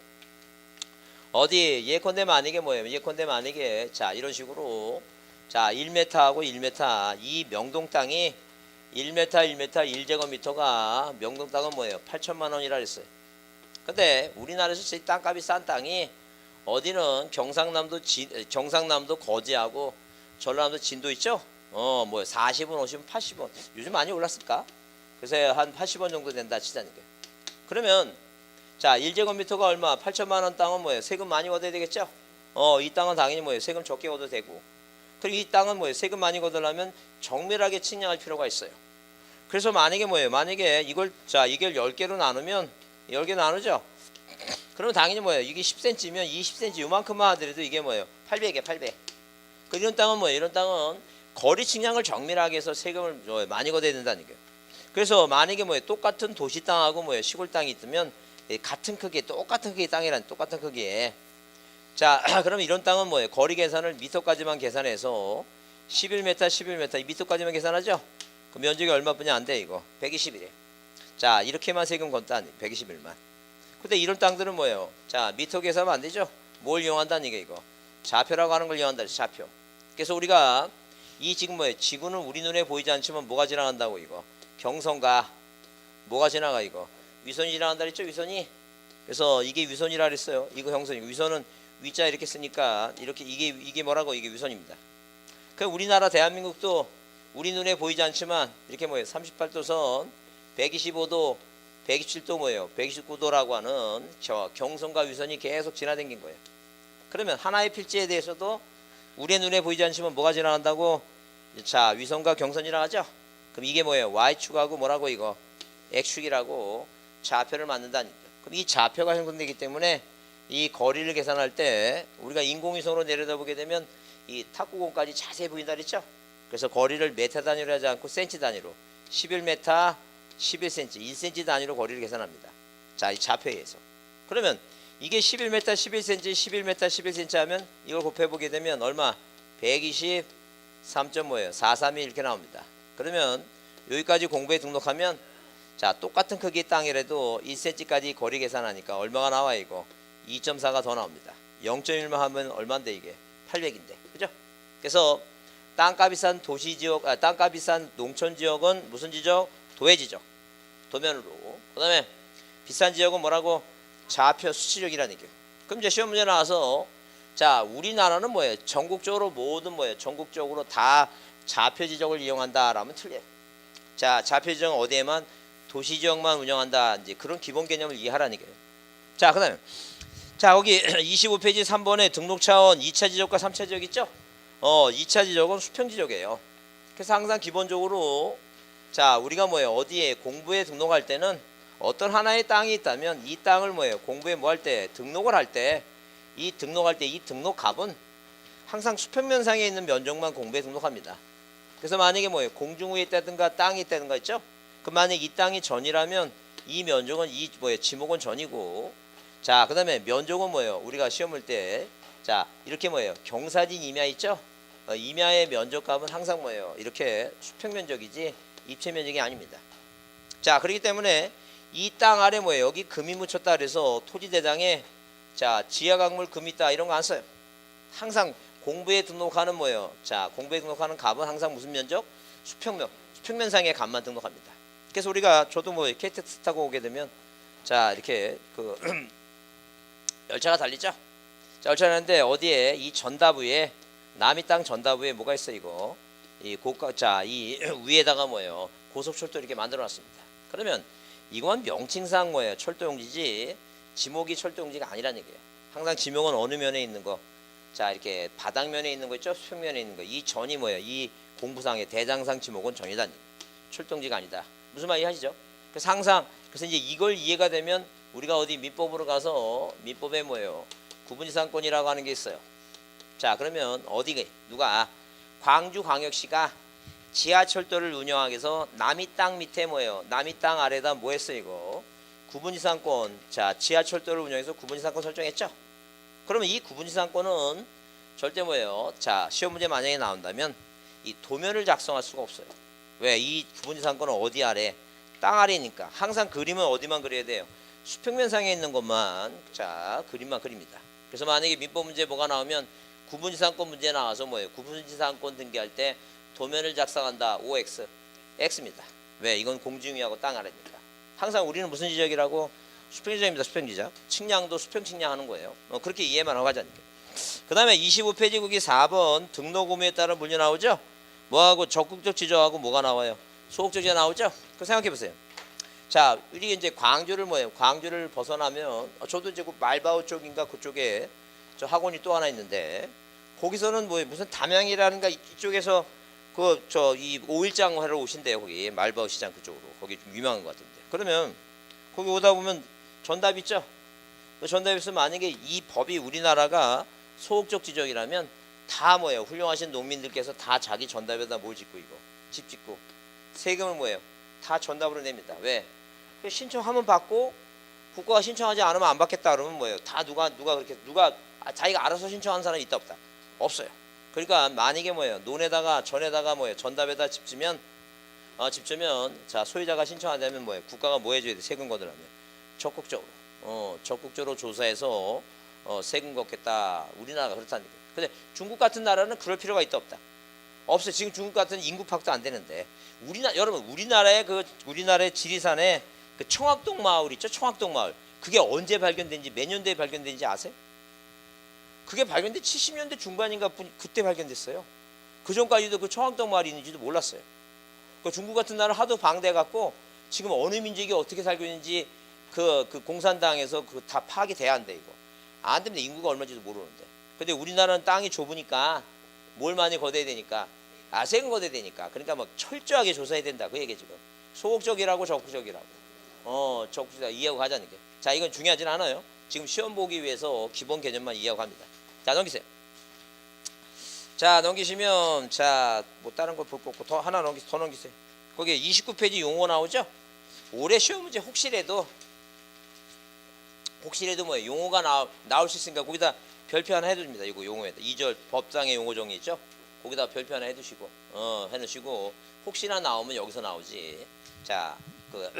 어디 예컨대 만약에 뭐예요? 예컨대 만약에 자 이런 식으로 자 1m하고 1m 이 명동 땅이 1m 1제곱미터가 명동 땅은 뭐예요? 8천만 원이라 그랬어요. 근데 우리나라에서 제일 땅값이 싼 땅이 어디는 경상남도 거제하고 전라남도 진도 있죠? 뭐 40원, 50원, 80원. 요즘 많이 올랐을까? 그래서 한 80원 정도 된다 치자니까. 그러면 자 1제곱미터가 얼마? 8천만 원 땅은 뭐예요? 세금 많이 걷어야 되겠죠? 이 땅은 당연히 뭐예요? 세금 적게 걷어도 되고. 그리고 이 땅은 뭐예요? 세금 많이 걷으려면 정밀하게 측량할 필요가 있어요. 그래서 만약에 뭐예요? 만약에 이걸 10개로 나누면 10개 나누죠? 그러면 당연히 뭐예요? 이게 10cm면 20cm 요만큼만 하더라도 이게 뭐예요? 800이에요, 800. 이런 땅은 뭐예요? 이런 땅은 거리 측량을 정밀하게 해서 세금을 많이 걷어야 된다는 거예요. 그래서 만약에 뭐예요? 똑같은 도시 땅하고 뭐예요? 시골 땅이 있으면 같은 크기에 똑같은 크기의 땅이란 똑같은 크기에 자 그럼 이런 땅은 뭐예요? 거리 계산을 미터까지만 계산해서 11m 이 미터까지만 계산하죠? 그 면적이 얼마뿐이 안 돼 이거 120이래. 자 이렇게만 세금 걷다니 121만. 근데 이런 땅들은 뭐예요? 자 미터 계산하면 안 되죠? 뭘 이용한다는 게 이거 좌표라고 하는 걸 이용한다. 좌표. 그래서 우리가 이 지금 뭐예요? 지구는 우리 눈에 보이지 않지만 뭐가 지나간다고 이거 경성과 뭐가 지나가 이거 위선이 지나간다 그랬죠? 위선이. 그래서 이게 위선이라 그랬어요. 이거 경선이고 위선은 위자 이렇게 쓰니까 이렇게 이게 뭐라고 이게 위선입니다. 그 우리나라 대한민국도 우리 눈에 보이지 않지만 이렇게 뭐예요? 38도선 125도 127도 뭐예요? 129도라고 하는 저 경선과 위선이 계속 지나다닌 거예요. 그러면 하나의 필지에 대해서도 우리의 눈에 보이지 않지만 뭐가 지나간다고? 자 위선과 경선이라고 하죠. 그럼 이게 뭐예요? Y축하고 뭐라고 이거 X축이라고 좌표를 만든다니까. 그럼 이 좌표가 형성되기 때문에 이 거리를 계산할 때 우리가 인공위성으로 내려다보게 되면 이 탁구공까지 자세히 보인다 그랬죠. 그래서 거리를 메타 단위로 하지 않고 센치 단위로 11m 11cm 1cm 단위로 거리를 계산합니다. 자 이 좌표에 의해서. 그러면 이게 11m 11cm 11m 11cm 하면 이걸 곱해보게 되면 얼마? 123. 뭐예요? 432 이렇게 나옵니다. 그러면 여기까지 공부에 등록하면 자 똑같은 크기의 땅이라도 1cm까지 거리 계산하니까 얼마가 나와 이거 2.4가 더 나옵니다. 0.1만 하면 얼마인데 이게 800인데 그죠? 그래서 땅값이 싼 도시지역 땅값이 싼 농촌지역은 무슨 지적? 도해지적 도면으로. 그 다음에 비싼 지역은 뭐라고? 좌표 수치적이라는 얘기예요. 그럼 이제 시험 문제 나와서 자 우리나라는 뭐예요? 전국적으로 모든 뭐예요? 전국적으로 다 좌표 지적을 이용한다라면 틀려요. 자 좌표 지적은 어디에만? 도시 지역만 운영한다. 이제 그런 기본 개념을 이해하라는 얘기예요. 자 그다음에 자 거기 25페이지 3번에 등록 차원 2차 지적과 3차 지적 있죠? 2차 지적은 수평 지적이에요. 그래서 항상 기본적으로 자 우리가 뭐예요? 어디에 공부에 등록할 때는 어떤 하나의 땅이 있다면 이 땅을 뭐예요? 공부에 뭐 할 때 등록을 할 때 이 등록값은 항상 수평면상에 있는 면적만 공부에 등록합니다. 그래서 만약에 뭐예요? 공중부에 있다든가 땅이 있다든가 있죠? 그 만약 이 땅이 전이라면 이 면적은 이 뭐예요? 지목은 전이고 자 그다음에 면적은 뭐예요? 우리가 시험 볼 때 자 이렇게 뭐예요? 경사진 임야 있죠? 임야의 면적값은 항상 뭐예요? 이렇게 수평면적이지 입체면적이 아닙니다. 자 그렇기 때문에 이 땅 아래 뭐예요? 여기 금이 묻혔다 그래서 토지대장에 자 지하 강물 금 있다 이런 거 안 써요. 항상 공부에 등록하는 뭐예요? 자 공부에 등록하는 값은 항상 무슨 면적? 수평면상의 값만 등록합니다. 그래서 우리가 저도 뭐 KTX 타고 오게 되면 자 이렇게 그 열차가 달리죠. 자 열차가 하는데 어디에 이 전다부에 남이 땅 전다부에 뭐가 있어 이거 이 고가 자이 위에다가 뭐예요? 고속철도 이렇게 만들어놨습니다. 그러면 이건 명칭상 뭐예요? 철도용지지 지목이 철도용지가 아니라는 얘기예요. 항상 지목은 어느 면에 있는 거? 자 이렇게 바닥면에 있는 거 있죠? 수평면에 있는 거. 이 전이 뭐예요? 이 공부상의 대장상 지목은 전이다. 철도용지가 아니다. 무슨 말이 하시죠? 그래서 항상 그래서 이제 이걸 이해가 되면 우리가 어디 민법으로 가서 민법에 뭐예요? 구분지상권이라고 하는 게 있어요. 자 그러면 어디 누가 광주광역시가 지하철도를 운영하기 위해서 남이 땅 밑에 뭐예요? 남이 땅 아래다 뭐 했어 이거? 구분지상권. 자 지하철도를 운영해서 구분지상권 설정했죠? 그러면 이 구분지상권은 절대 뭐예요? 자 시험 문제 만약에 나온다면 이 도면을 작성할 수가 없어요. 왜? 이 구분지상권은 어디 아래? 땅 아래니까 항상 그림은 어디만 그려야 돼요? 수평면상에 있는 것만 자 그림만 그립니다. 그래서 만약에 민법 문제 뭐가 나오면 구분지상권 문제 나와서 뭐예요? 구분지상권 등기할 때 도면을 작성한다. OX X입니다. 왜? 이건 공중위하고 땅 아래니까. 항상 우리는 무슨 지적이라고? 수평지적입니다. 수평지적. 측량도 수평측량하는 거예요. 그렇게 이해만 하고 하자니까. 그 다음에 25페이지 거기 4번 등록 의무에 따른 분류 나오죠? 뭐하고 적극적 지적하고 뭐가 나와요? 소극적 지적 나오죠? 그 생각해 보세요. 자, 우리 이제 광주를 뭐예요? 광주를 벗어나면 저도 이제 그 말바우 쪽인가 그쪽에 저 학원이 또 하나 있는데 거기서는 뭐 무슨 담양이라는가 이쪽에서 그 저 이 5일장 하러 오신대요. 거기 말바우 시장 그쪽으로. 거기 좀 유명한 것 같은데. 그러면 거기 오다 보면 전답 있죠? 그 전답에서 만약에 이 법이 우리나라가 소극적 지적이라면 다 뭐예요? 훌륭하신 농민들께서 다 자기 전답에다 뭘 짓고 이거 집 짓고 세금을 뭐예요? 다 전답으로 냅니다. 왜? 신청하면 받고 국가가 신청하지 않으면 안 받겠다 그러면 뭐예요? 다 누가 그렇게 누가 자기가 알아서 신청한 사람이 있다 없다? 없어요. 그러니까 만약에 뭐예요? 논에다가 전에다가 뭐예요? 전답에다 집 지면 자 소유자가 신청하려면 뭐예요? 국가가 뭐 해줘야 돼? 세금 걷으려면 적극적으로 조사해서 세금 걷겠다. 우리나라가 그렇다는 얘기예요. 근데 중국 같은 나라는 그럴 필요가 있다 없다? 없어요. 지금 중국 같은 인구 파악도 안 되는데 여러분 우리나라의 지리산에 그 청학동 마을 있죠? 청학동 마을 그게 언제 발견된지 몇 년도에 발견된지 아세요? 그게 발견된 70년대 중반인가 그때 발견됐어요. 그 전까지도 그 청학동 마을이 있는지도 몰랐어요. 그 중국 같은 나라 하도 방대해갖고 지금 어느 민족이 어떻게 살고 있는지 그 공산당에서 그 다 파악이 돼야 한대 이거. 안 됩니다. 인구가 얼마인지도 모르는데. 근데 우리나라는 땅이 좁으니까 뭘 많이 걷어야 되니까 세금 걷어야 되니까 그러니까 막 철저하게 조사해야 된다 그 얘기 지금. 소극적이라고 적극적이라고. 적극적 이해하고 가자니까. 자 이건 중요하진 않아요. 지금 시험 보기 위해서 기본 개념만 이해하고 합니다. 자 넘기세요. 자 넘기시면 자 뭐 다른 거 볼 거 없고 더 넘기세요. 거기에 29페이지 용어 나오죠? 올해 시험 문제 혹시라도 뭐예요? 용어가 나올 수 있으니까 거기다 별표 하나 해줍니다. 이거 용어에다 2절 법상의 용어 정리 있죠? 거기다 별표 하나 해두시고 해놓으시고 혹시나 나오면 여기서 나오지. 자 그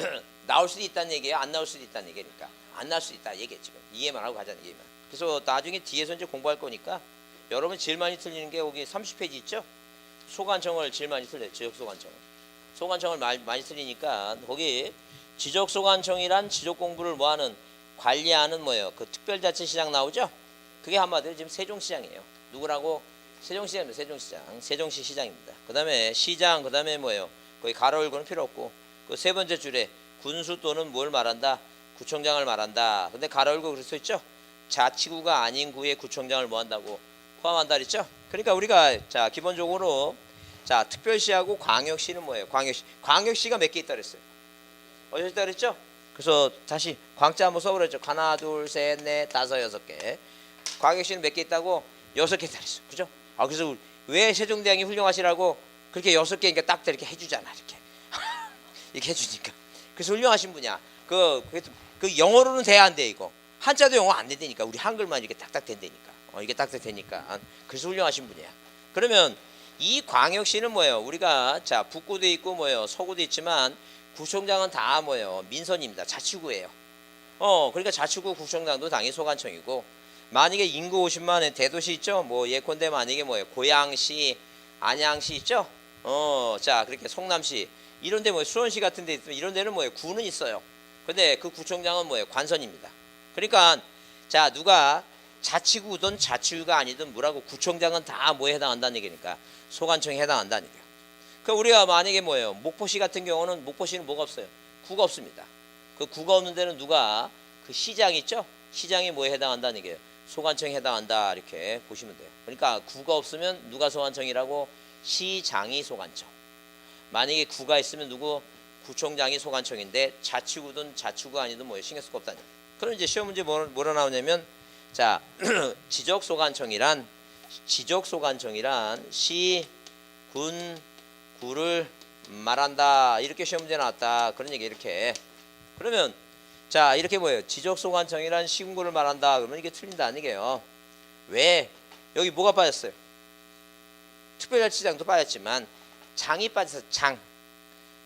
나올 수도 있다는 얘기예요. 안 나올 수도 있다는 얘기니까 안 나올 수도 있다 얘기해 지금 이해만 하고 가자는 얘기만. 그래서 나중에 뒤에서 이제 공부할 거니까 여러분 제일 많이 틀리는 게 여기 30페이지 있죠? 소관청을 제일 많이 틀려요. 지적소관청을 많이 틀리니까 거기 지적소관청이란 지적공부를 뭐하는 관리하는 뭐예요? 그 특별자치시장 나오죠? 그게 한마디로 지금 세종시장이에요. 누구라고? 세종시장입니다. 세종시 시장입니다. 그 다음에 시장, 그 다음에 뭐예요? 거기 가로 열고는 필요 없고 그 세 번째 줄에 군수 또는 뭘 말한다? 구청장을 말한다. 근데 가로 열고 그럴 수 있죠? 자치구가 아닌 구의 구청장을 뭐 한다고? 포함한다 그랬죠? 그러니까 우리가 자 기본적으로 자 특별시하고 광역시는 뭐예요? 광역시가 몇 개 있다 그랬어요? 어디 있다 그랬죠? 그래서 다시 광자 한번 써버렸죠. 하나, 둘, 셋, 넷, 다섯, 여섯 개. 광역시는 몇 개 있다고? 6개 달했어. 그죠? 그래서 왜 세종대왕이 훌륭하시라고 그렇게 6개니까 딱 이렇게 해주잖아. 이렇게. 이렇게 해주니까. 그래서 훌륭하신 분이야. 그 영어로는 돼야 안 돼, 이거. 한자도 영어 안 된다니까. 우리 한글만 이렇게 딱딱 된다니까. 이게 딱딱 되니까. 그래서 훌륭하신 분이야. 그러면 이 광역시는 뭐예요? 우리가 자 북구도 있고 뭐예요? 서구도 있지만 구청장은 다 뭐예요? 민선입니다. 자치구예요. 그러니까 자치구 구청장도 당연히 소관청이고, 만약에 인구 50만의 대도시 있죠? 뭐 예컨대 만약에 뭐예요? 고양시, 안양시 있죠? 자 그렇게 송남시 이런데 뭐 수원시 같은 데 있으면 이런 데는 뭐예요? 구는 있어요. 근데 그 구청장은 뭐예요? 관선입니다. 그러니까 자 누가 자치구든 자치구가 아니든 뭐라고 구청장은 다 뭐에 해당한다는 얘기니까 소관청에 해당한다는 얘기예요. 그 우리가 만약에 뭐예요? 목포시 같은 경우는 목포시는 뭐가 없어요? 구가 없습니다. 그 구가 없는 데는 누가 그 시장 있죠? 시장이 뭐에 해당한다는 얘기예요. 소관청에 해당한다 이렇게 보시면 돼요. 그러니까 구가 없으면 누가 소관청이라고? 시장이 소관청. 만약에 구가 있으면 누구? 구청장이 소관청인데 자치구든 자치구가 아니든 뭐예요? 신경 쓸 거 없다는 얘기예요. 그럼 이제 시험 문제 뭐라 나오냐면 자 지적소관청이란 시, 군, 구를 말한다 이렇게 시험 문제 나왔다 그런 얘기 이렇게. 그러면 자 이렇게 뭐예요? 지적소관청이란 시군구를 말한다 그러면 이게 틀린다는 얘기예요. 왜? 여기 뭐가 빠졌어요? 특별자치장도 빠졌지만 장이 빠져서 장.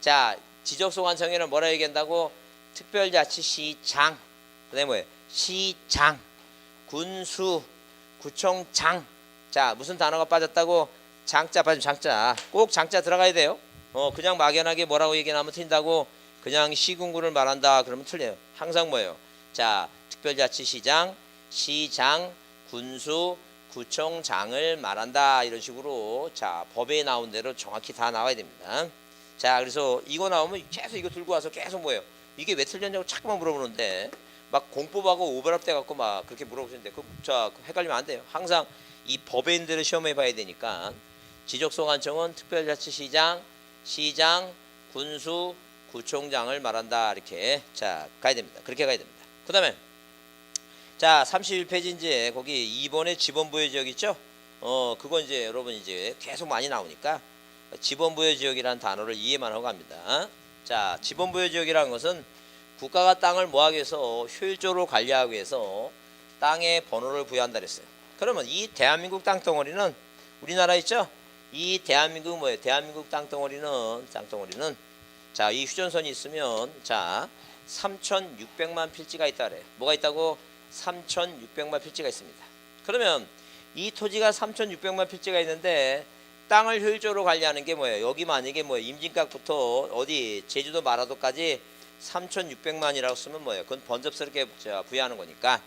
자 지적소관청이란 뭐라 얘기한다고? 특별자치시장. 그다음에 뭐예요? 시장, 군수, 구청장. 자 무슨 단어가 빠졌다고? 장자 빠지면 장자. 꼭 장자 들어가야 돼요. 그냥 막연하게 뭐라고 얘기하면 틀린다고? 그냥 시군구를 말한다 그러면 틀려요. 항상 뭐예요? 자 특별자치시장, 시장, 군수, 구청장을 말한다 이런 식으로 자 법에 나온 대로 정확히 다 나와야 됩니다. 자 그래서 이거 나오면 계속 이거 들고 와서 계속 뭐예요? 이게 왜 틀렸냐고 자꾸만 물어보는데 막 공법하고 오버랩 돼 갖고 막 그렇게 물어보시는데 자 헷갈리면 안 돼요. 항상 이 법에 있는 대로 시험해 봐야 되니까 지적소관청은 특별자치시장, 시장, 군수, 구청장을 말한다 이렇게 자 가야 됩니다. 그렇게 가야 됩니다. 그 다음에 자 31페이지 이제 거기 2번에 지번부여지역 있죠? 그건 이제 여러분 이제 계속 많이 나오니까 지번부여지역이라는 단어를 이해만 하고 갑니다. 자 지번부여지역이라는 것은 국가가 땅을 뭐하기 위해서 효율적으로 관리하기 위해서 땅에 번호를 부여한다 그랬어요. 그러면 이 대한민국 땅덩어리는 우리나라 있죠? 이 대한민국 뭐예요? 대한민국 땅덩어리는 자 이 휴전선이 있으면 자 3,600만 필지가 있다 그래요. 뭐가 있다고? 3,600만 필지가 있습니다. 그러면 이 토지가 3,600만 필지가 있는데 땅을 효율적으로 관리하는 게 뭐예요? 여기 만약에 뭐 임진각부터 어디 제주도 마라도까지 3,600만이라고 쓰면 뭐예요? 그건 번잡스럽게 부여하는 거니까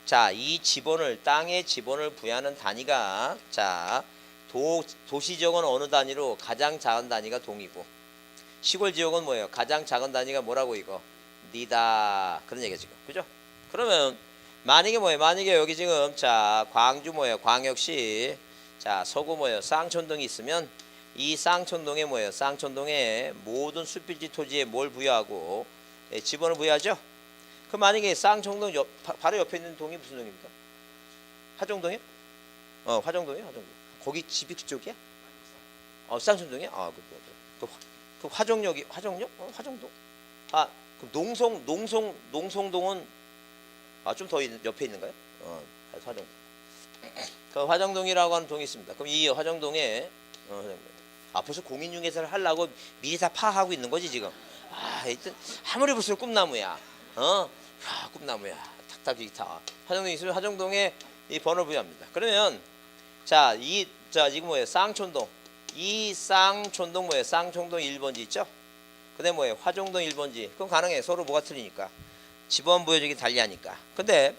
자 이 지번을 땅의 지번을 부여하는 단위가 자 도시지역은 어느 단위로? 가장 작은 단위가 동이고 시골 지역은 뭐예요? 가장 작은 단위가 뭐라고 이거? 니다 그런 얘기죠 지금 그죠? 그러면 만약에 뭐예요? 만약에 여기 지금 자 광주 뭐예요? 광역시 자 서구 뭐예요? 쌍촌동이 있으면 이 쌍촌동에 뭐예요? 쌍촌동에 모든 숲필지 토지에 뭘 부여하고 지번을 부여하죠? 그 만약에 쌍촌동 바로 옆에 있는 동이 무슨 동입니까? 화정동이요? 화정동이요? 화정동. 거기 집이 그쪽이야? 쌍촌동이야? 그 화정역이 화정역? 화정동? 그럼 농성동은 좀 더 옆에 있는가요? 화정. 그 화정동이라고 하는 동이 있습니다. 그럼 이 화정동에 벌써 공인중개사를 하려고 미리 다 파하고 있는 거지 지금. 하여튼 아무리 볼수록 꿈나무야. 꿈나무야. 탁탁 기타. 화정동이 있으면 화정동에 이 번호 부여합니다. 그러면 자 지금 뭐예요? 쌍촌동. 이 쌍촌동 뭐예요? 쌍촌동 1번지 있죠? 그다음에 뭐예요? 화정동 1번지. 그럼 가능해. 서로 뭐가 틀리니까. 지번 부여지기 달리하니까. 근데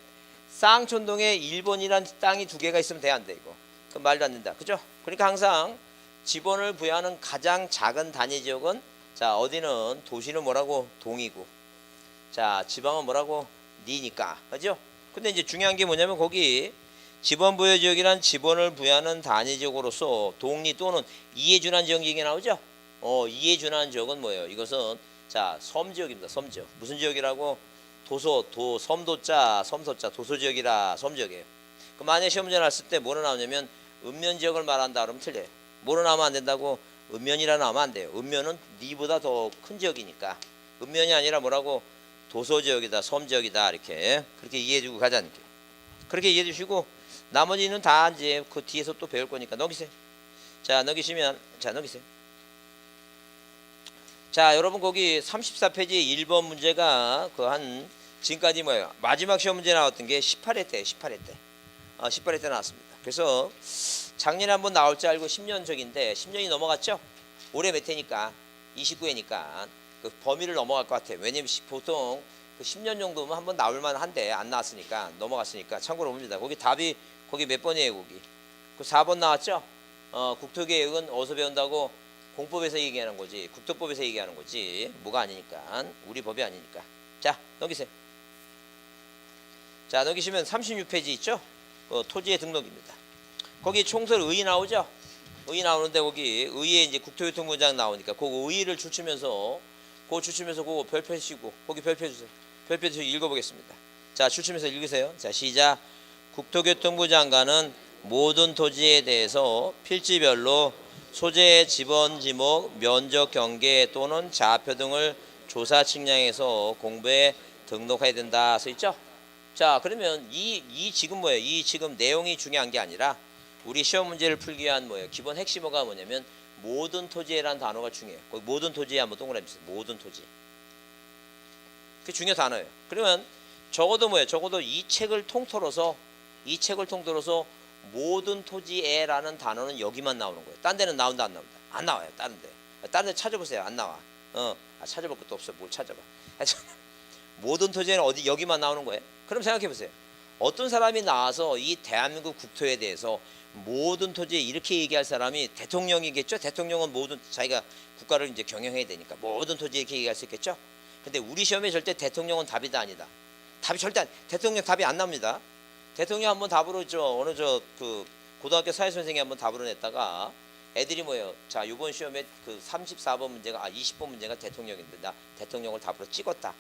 쌍촌동에 1번이란 땅이 두 개가 있으면 돼 안 돼 이거? 그럼 말도 안 된다. 그죠? 그러니까 항상 지번을 부여하는 가장 작은 단위 지역은 자 어디는 도시는 뭐라고? 동이고 자 지방은 뭐라고? 니니까. 그죠? 근데 이제 중요한 게 뭐냐면 거기 지번 부여 지역이란 지번을 부여하는 단위 지역으로서 동리 또는 이에 준한 지역 얘기 나오죠? 이에 준한 지역은 뭐예요? 이것은 자, 섬지역입니다. 섬지역. 무슨 지역이라고? 섬도자, 섬소자, 도소지역이라 섬지역이에요. 그럼 만약에 시험 문제 나왔을 때 뭐로 나오냐면 읍면지역을 말한다 그러면 틀려요. 뭐로 나오면 안 된다고? 읍면이라 나오면 안 돼요. 읍면은 니보다 더 큰 지역이니까. 읍면이 아니라 뭐라고? 도소지역이다, 섬지역이다 이렇게 그렇게 이해해주고 가자는 게. 그렇게 이해해주시고 나머지는 다 이제 그 뒤에서 또 배울 거니까 넘기세요. 자, 넘기시면 자 넘기세요. 자, 여러분 거기 34페이지 1번 문제가 그 한 지금까지 뭐예요? 마지막 시험 문제 나왔던 게 18회 때 18회 때 나왔습니다. 그래서 작년에 한번 나올 줄 알고 10년 적인데 10년이 넘어갔죠? 올해 몇 해니까 29회니까 그 범위를 넘어갈 것 같아요. 왜냐면 보통 그 10년 정도면 한번 나올 만한데 안 나왔으니까 넘어갔으니까 참고로 봅니다. 거기 답이 거기 몇 번이에요? 거기 그 4번 나왔죠? 국토계획은 어디서 배운다고? 공법에서 얘기하는 거지 국토법에서 얘기하는 거지 뭐가 아니니까 우리 법이 아니니까. 자, 넘기세요. 자, 넘기시면 36페이지 있죠? 토지의 등록입니다. 거기 총설 의 나오죠? 의 나오는데 거기 의에 이제 국토교통부장 나오니까 그 의를 줄치면서 그거 별표 치고 거기 별표 주세요. 별표 주시고 읽어보겠습니다. 자, 줄치면서 읽으세요. 자, 시작. 국토교통부 장관은 모든 토지에 대해서 필지별로 소재, 지번, 지목, 면적 경계 또는 좌표 등을 조사 측량해서 공부에 등록해야 된다 써 있죠? 자, 그러면 이 지금 뭐예요? 이 지금 내용이 중요한 게 아니라 우리 시험 문제를 풀기 위한 뭐예요? 기본 핵심어가 뭐냐면 모든 토지에라는 단어가 중요해요. 거기 모든 토지에 한번 동그라미 주세요. 모든 토지. 그게 중요 단어예요. 그러면 적어도 뭐예요? 적어도 이 책을 통틀어서 모든 토지에라는 단어는 여기만 나오는 거예요. 딴 데는 나온다 안 나온다? 안 나와요. 다른 데 찾아보세요. 안 나와. 찾아볼 것도 없어. 뭘 찾아봐. 모든 토지에는 어디 여기만 나오는 거예요. 그럼 생각해 보세요. 어떤 사람이 나와서 이 대한민국 국토에 대해서 모든 토지에 이렇게 얘기할 사람이 대통령이겠죠. 대통령은 모든 자기가 국가를 이제 경영해야 되니까 모든 토지에 이렇게 얘기할 수 있겠죠. 근데 우리 시험에 절대 대통령은 답이다 아니다. 답이 절대 대통령 답이 안 납니다. 대통령 한번 답으로 어느 그 고등학교 사회 선생이 한번 답으로 냈다가 애들이 뭐예요? 자, 이번 시험에 그 34번 문제가 20번 문제가 대통령인데 나 대통령을 답으로 찍었다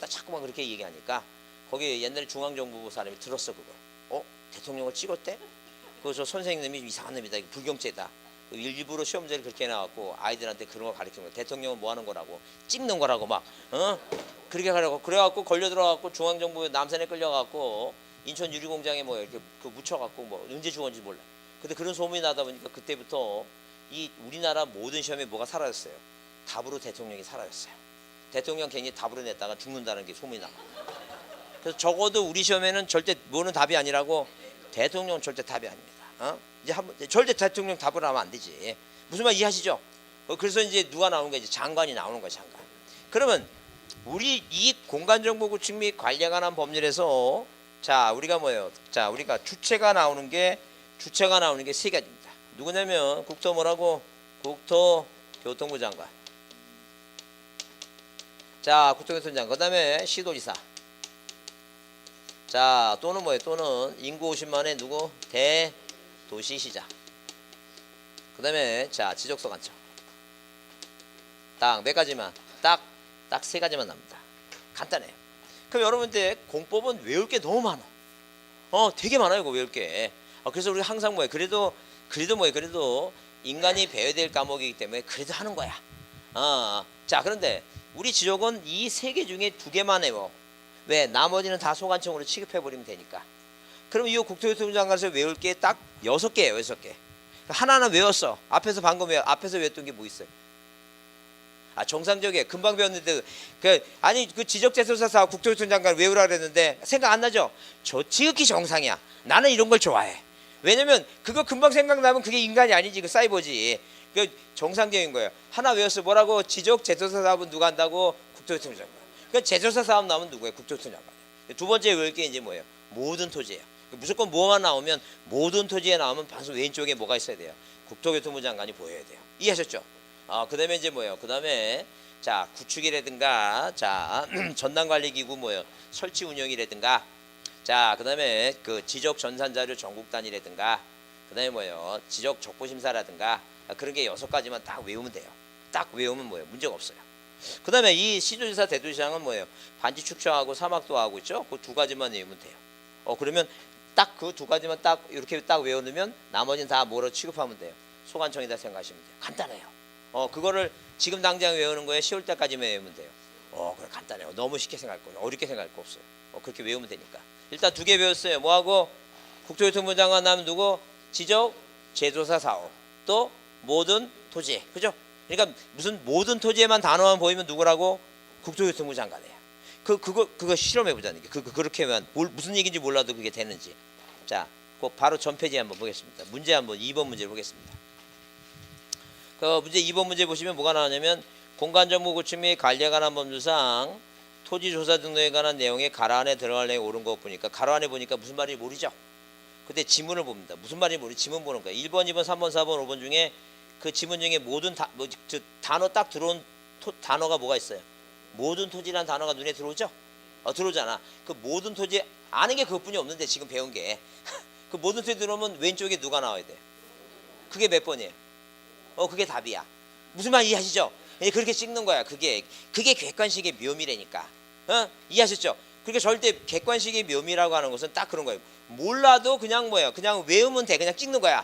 자꾸만 그렇게 얘기하니까 거기 옛날에 중앙정보부 사람이 들었어 그걸. 대통령을 찍었대? 그저 선생님이 이상한 놈이다. 이거 불경죄다. 일부러 시험 문제를 그렇게 해놔갖고 아이들한테 그런 거 가르치는 거야. 대통령은 뭐 하는 거라고? 찍는 거라고 막 그렇게 하려고 그래갖고 걸려 들어갖고 중앙정보에 남산에 끌려갖고 인천 유리공장에 뭐 이렇게 그 묻혀갖고 뭐 언제 죽었는지 몰라. 근데 그런 소문이 나다 보니까 그때부터 이 우리나라 모든 시험에 뭐가 사라졌어요? 답으로 대통령이 사라졌어요. 대통령 괜히 답으로 냈다가 죽는다는 게 소문이 나. 그래서 적어도 우리 시험에는 절대 뭐는 답이 아니라고 대통령은 절대 답이 아닙니다. 이제 한번 절대 대통령 답을 하면 안 되지. 무슨 말 이해하시죠? 그래서 이제 누가 나오는 거야? 이제 장관이 나오는 거야, 장관. 그러면 우리 이 공간정보구축 및 관리에 관한 법률에서 자, 우리가 뭐예요? 자, 우리가 주체가 나오는 게 세 가지입니다. 누구냐면 국토교통부 장관. 자, 국토교통부 장관. 그다음에 시도지사. 자, 또는 뭐예요? 또는 인구 50만의 누구? 대도시시장. 그다음에 자, 지적소관청. 딱 몇 가지만. 딱 세 가지만 납니다. 간단해요. 그럼 여러분들 공법은 외울 게 너무 많아. 되게 많아요. 이거 외울 게. 그래서 우리 항상 뭐예요? 그래도 인간이 배워야 될 과목이기 때문에 그래도 하는 거야. 자, 그런데 우리 지적은 이 세 개 중에 두 개만 외워. 왜? 나머지는 다 소관청으로 취급해버리면 되니까. 그럼 이 국토교통부 장관에서 외울 게 딱 6개예요. 6개. 하나는 외웠어. 앞에서 외웠던 게 뭐 있어요? 정상적이에요. 금방 배웠는데 그 지적재소사 국토교통부 장관 외우라 그랬는데 생각 안 나죠? 저 지극히 정상이야. 나는 이런 걸 좋아해. 왜냐면 그거 금방 생각나면 그게 인간이 아니지. 그 사이버지. 그 정상적인 거예요. 하나 외웠어. 뭐라고? 지적재소사 사업은 누가 한다고? 국토교통부 장관. 그러니까 제조사 사업 나오면 누구예요? 국토교통부 장관. 두 번째 외울 게 이제 뭐예요? 모든 토지예요. 무조건 뭐만 나오면 모든 토지에 나오면 반수 왼쪽에 뭐가 있어야 돼요? 국토교통부 장관이 보여야 돼요. 이해하셨죠? 그다음에 이제 뭐예요? 그다음에 자, 구축이라든가 자, 전담관리기구 뭐예요? 설치 운영이라든가 자, 그다음에 그 지적 전산자료 전국 단위라든가 그다음에 뭐예요? 지적 적부심사라든가 그런 게 6가지만 딱 외우면 돼요. 딱 외우면 뭐예요? 문제가 없어요. 그 다음에 이 시도지사 대도시장은 뭐예요? 반지 축청하고 사막도 하고 있죠. 그 두 가지만 외우면 돼요. 그러면 딱 그 두 가지만 딱 이렇게 딱 외워놓으면 나머지는 다 뭐로 취급하면 돼요? 소관청이다 생각하시면 돼요. 간단해요. 그거를 지금 당장 외우는 거에 10월 때까지만 외우면 돼요. 그래 간단해요. 너무 쉽게 생각할 거예요. 어렵게 생각할 거 없어요. 그렇게 외우면 되니까. 일단 두 개 배웠어요. 뭐하고? 국토교통부 장관 하면 누구? 지적 제조사 사업. 또 모든 토지. 그죠? 그러니까 무슨 모든 토지에만 단어만 보이면 누구라고? 국토교통부 장관이에요. 그거 실험해 보자는 게. 그렇게만 무슨 얘기인지 몰라도 그게 되는지. 자, 바로 전 페이지 한번 보겠습니다. 문제 한번 2번 문제를 보겠습니다. 그 문제 2번 문제 보시면 뭐가 나오냐면 공간정보 구축 및 관리에 관한 법률상 토지조사 등록에 관한 내용이 가로 안에 들어갈 내용이 옳은 거 보니까 가로 안에 보니까 무슨 말인지 모르죠. 그때 지문을 봅니다. 무슨 말인지 모르 지문 보는 거예요. 1번, 2번, 3번, 4번, 5번 중에 그 지문 중에 모든 단어 딱 들어온 단어가 뭐가 있어요? 모든 토지라는 단어가 눈에 들어오죠? 들어오잖아. 그 모든 토지 아는 게 그것뿐이 없는데 지금 배운 게 그 모든 토지 들어오면 왼쪽에 누가 나와야 돼? 그게 몇 번이에요? 그게 답이야. 무슨 말 이해하시죠? 그렇게 찍는 거야. 그게 객관식의 묘미라니까. 이해하셨죠? 그러니까 절대 객관식의 묘미라고 하는 것은 딱 그런 거예요. 몰라도 그냥 뭐예요? 그냥 외우면 돼. 그냥 찍는 거야.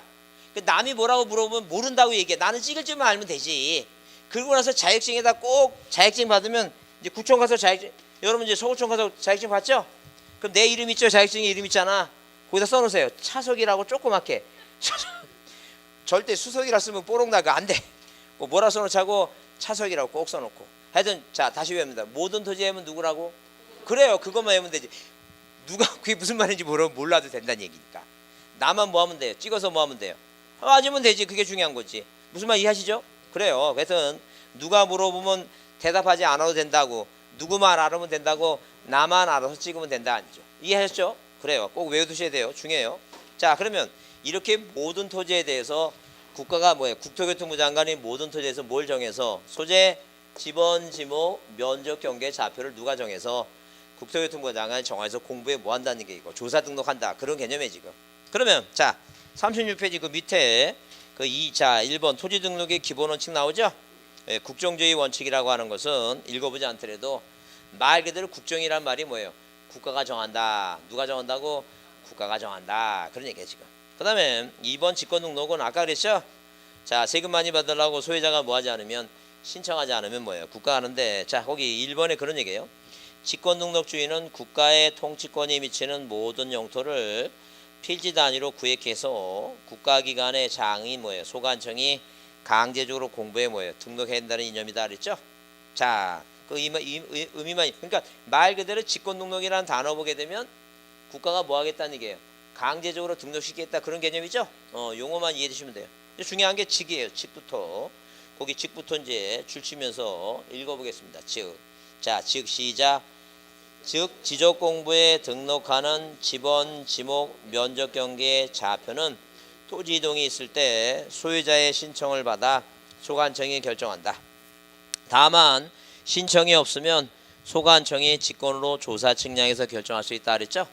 남이 뭐라고 물어보면 모른다고 얘기해. 나는 찍을 줄만 알면 되지. 그러고 나서 자격증에다 꼭 자격증 받으면 이제 구청 가서 자격증, 여러분 이제 서구청 가서 자격증 받죠? 그럼 내 이름 있죠? 자격증에 이름 있잖아. 거기다 써놓으세요. 차석이라고 조그맣게. 절대 수석이라 쓰면 뽀록 나가 안 돼. 뭐라 써놓자고 차석이라고 꼭 써놓고. 하여튼 자 다시 외웁니다. 모든 토지에 하면 누구라고? 그래요. 그것만 외우면 되지. 누가 그게 무슨 말인지 몰라도 된다는 얘기니까. 나만 뭐 하면 돼요? 찍어서 뭐 하면 돼요? 맞으면 되지. 그게 중요한 거지. 무슨 말 이해하시죠? 그래요. 그래서 누가 물어보면 대답하지 않아도 된다고, 누구만 알아면 된다고, 나만 알아서 찍으면 된다 아니죠. 이해하셨죠? 그래요. 꼭 외워두셔야 돼요. 중요해요. 자 그러면 이렇게 모든 토지에 대해서 국가가 뭐예요? 국토교통부 장관이 모든 토지에 대해서 뭘 정해서 소재, 지번, 지목, 면적, 경계, 좌표를 누가 정해서 국토교통부 장관이 정해서 공부에 뭐 한다는 게 이거 조사 등록한다 그런 개념이에요 지금. 그러면 자 36페이지 그 밑에 그 1번 토지 등록의 기본 원칙 나오죠? 국정주의 원칙이라고 하는 것은 읽어보지 않더라도 말 그대로 국정이란 말이 뭐예요? 국가가 정한다. 누가 정한다고? 국가가 정한다. 그런 얘기예요 지금. 그 다음에 2번 직권등록은 아까 그랬죠? 자 세금 많이 받으려고 소유자가 뭐 하지 않으면 신청하지 않으면 뭐예요? 국가가 하는데 자 거기 1번에 그런 얘기예요. 직권등록주의는 국가의 통치권이 미치는 모든 영토를 필지 단위로 구획해서 국가기관의 장이 뭐예요? 소관청이 강제적으로 공부에 뭐예요? 등록해야 된다는 이념이다 그랬죠? 자, 그 의미만 그러니까 말 그대로 직권등록이라는 단어 보게 되면 국가가 뭐 하겠다는 얘기예요? 강제적으로 등록시키겠다 그런 개념이죠? 용어만 이해해 주시면 돼요. 중요한 게 직이에요. 직부터. 거기 직부터 이제 줄치면서 읽어보겠습니다. 즉. 자, 즉 시작. 즉 지적 공부에 등록하는 지번, 지목, 면적 경계 좌표는 토지 이동이 있을 때 소유자의 신청을 받아 소관청이 결정한다. 다만 신청이 없으면 소관청이 직권으로 조사 측량해서 결정할 수 있다 그랬죠?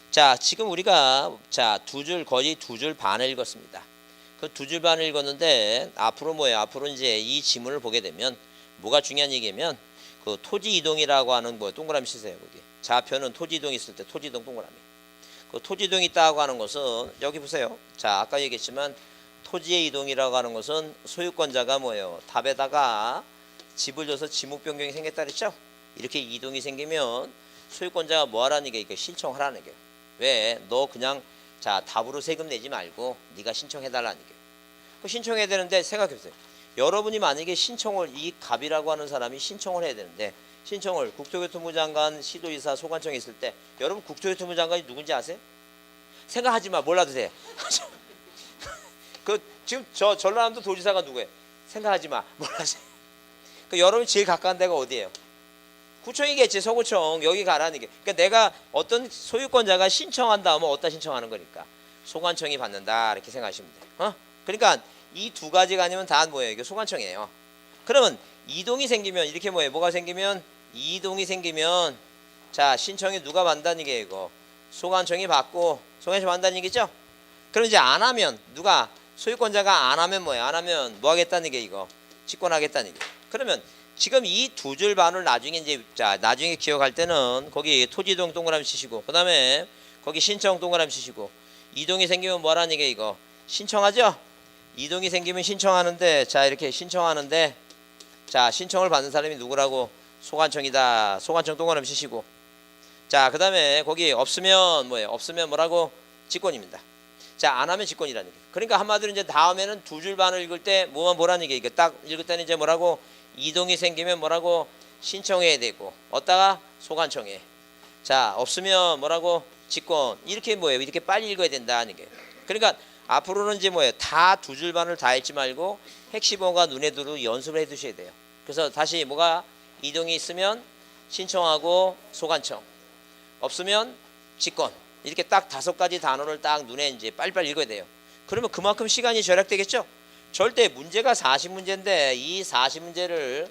자, 지금 우리가 자, 거의 두 줄 반을 읽었습니다. 그 두 줄 반을 읽었는데 앞으로 뭐예요? 앞으로 이제 이 지문을 보게 되면 뭐가 중요한 얘기냐면 그 토지 이동이라고 하는 뭐 동그라미 치세요 거기. 좌표는 토지 이동이 있을 때 토지 이동 동그라미. 그 토지 이동이 있다고 하는 것은 여기 보세요. 자, 아까 얘기했지만 토지의 이동이라고 하는 것은 소유권자가 뭐예요? 답에다가 집을 줘서 지목 변경이 생겼다 그랬죠? 이렇게 이동이 생기면 소유권자가 뭐 하라는 게 이게 신청하라는 게. 왜? 너 그냥 자 답으로 세금 내지 말고 네가 신청해 달라는 게. 그 신청해야 되는데 생각해 보세요. 여러분이 만약에 신청을 이 갑이라고 하는 사람이 신청을 해야 되는데 신청을 국토교통부 장관, 시도지사, 소관청에 있을 때 여러분 국토교통부 장관이 누군지 아세요? 생각하지 마. 몰라도 돼. 그 지금 저 전라남도 도지사가 누구예요? 생각하지 마. 몰라도 돼. 그 여러분이 제일 가까운 데가 어디예요? 구청이겠지. 서구청. 여기 가라는 게. 그러니까 내가 어떤 소유권자가 신청한다 하면 어디다 신청하는 거니까. 소관청이 받는다. 이렇게 생각하시면 돼요. 그러니까 이 두 가지가 아니면 다 뭐예요? 이게 소관청이에요. 그러면 이동이 생기면 이렇게 뭐예요? 뭐가 생기면 이동이 생기면 자 신청이 누가 받는다는 얘기예요 이거. 소관청이 받고 소관청이 받는다는 얘기죠? 그럼 이제 안 하면 누가 소유권자가 안 하면 뭐예요? 안 하면 뭐 하겠다는 얘기예요 이거. 직권하겠다는 얘기예요. 그러면 지금 이 두 줄 반을 나중에 이제 자 나중에 기억할 때는 거기 토지동 동그라미 치시고 그다음에 거기 신청 동그라미 치시고 이동이 생기면 뭐라는 게 이거 신청하죠? 이동이 생기면 신청하는데 자 이렇게 신청하는데 자 신청을 받는 사람이 누구라고 소관청이다. 소관청 동그라미 치시고 자 그다음에 거기 없으면 뭐예요? 없으면 뭐라고 직권입니다. 자 안 하면 직권이라는 게. 그러니까 한마디로 이제 다음에는 두 줄 반을 읽을 때 뭐만 보라는 게 이게 딱 읽을 때는 이제 뭐라고 이동이 생기면 뭐라고 신청해야 되고 어디다가 소관청에 자 없으면 뭐라고 직권 이렇게 뭐예요? 이렇게 빨리 읽어야 된다는 게. 그러니까 앞으로는 이제 뭐예요? 다 두 줄 반을 다 읽지 말고 핵심어가 눈에 들어 연습을 해 두셔야 돼요. 그래서 다시 뭐가 이동이 있으면 신청하고 소관청 없으면 직권 이렇게 딱 5가지 단어를 딱 눈에 이제 빨리빨리 읽어야 돼요. 그러면 그만큼 시간이 절약되겠죠? 절대 문제가 40문제인데 이 40문제를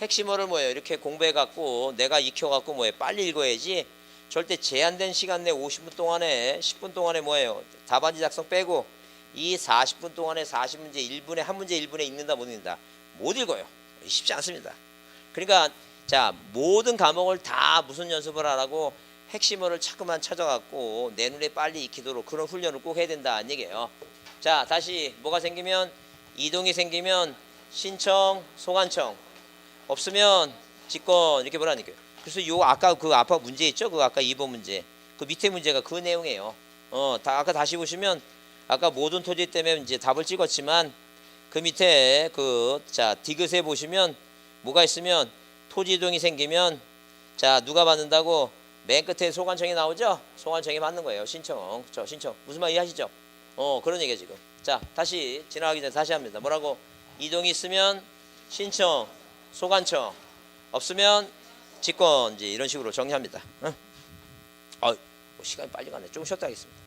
핵심어를 뭐예요? 이렇게 공부해 갖고 내가 익혀 갖고 뭐예요? 빨리 읽어야지. 절대 제한된 시간 내 50분 동안에 10분 동안에 뭐예요? 답안지 작성 빼고 이 40분 동안에 40문제 1분에 한 문제 1분에 읽는다 못 읽는다 못 읽어요. 쉽지 않습니다. 그러니까 자 모든 과목을 다 무슨 연습을 하라고 핵심어를 자꾸만 찾아갖고 내 눈에 빨리 익히도록 그런 훈련을 꼭 해야 된다는 얘기예요. 자 다시 뭐가 생기면 이동이 생기면 신청 소관청 없으면 직권 이렇게 보라니까. 그래서 요 아까 그 아까 문제 있죠? 그 아까 2번 문제 그 밑에 문제가 그 내용이에요. 아까 다시 보시면 아까 모든 토지 때문에 이제 답을 찍었지만 그 밑에 그 자 디귿에 보시면 뭐가 있으면 토지 이동이 생기면 자 누가 받는다고 맨 끝에 소관청이 나오죠? 소관청이 받는 거예요. 신청. 저 신청. 무슨 말 이해하시죠? 그런 얘기예요, 지금. 자, 다시 지나가기 전에 다시 합니다. 뭐라고? 이동이 있으면 신청, 소관청. 없으면 직권 이제 이런 식으로 정리합니다. 뭐 시간이 빨리 가네. 조금 쉬었다 하겠습니다.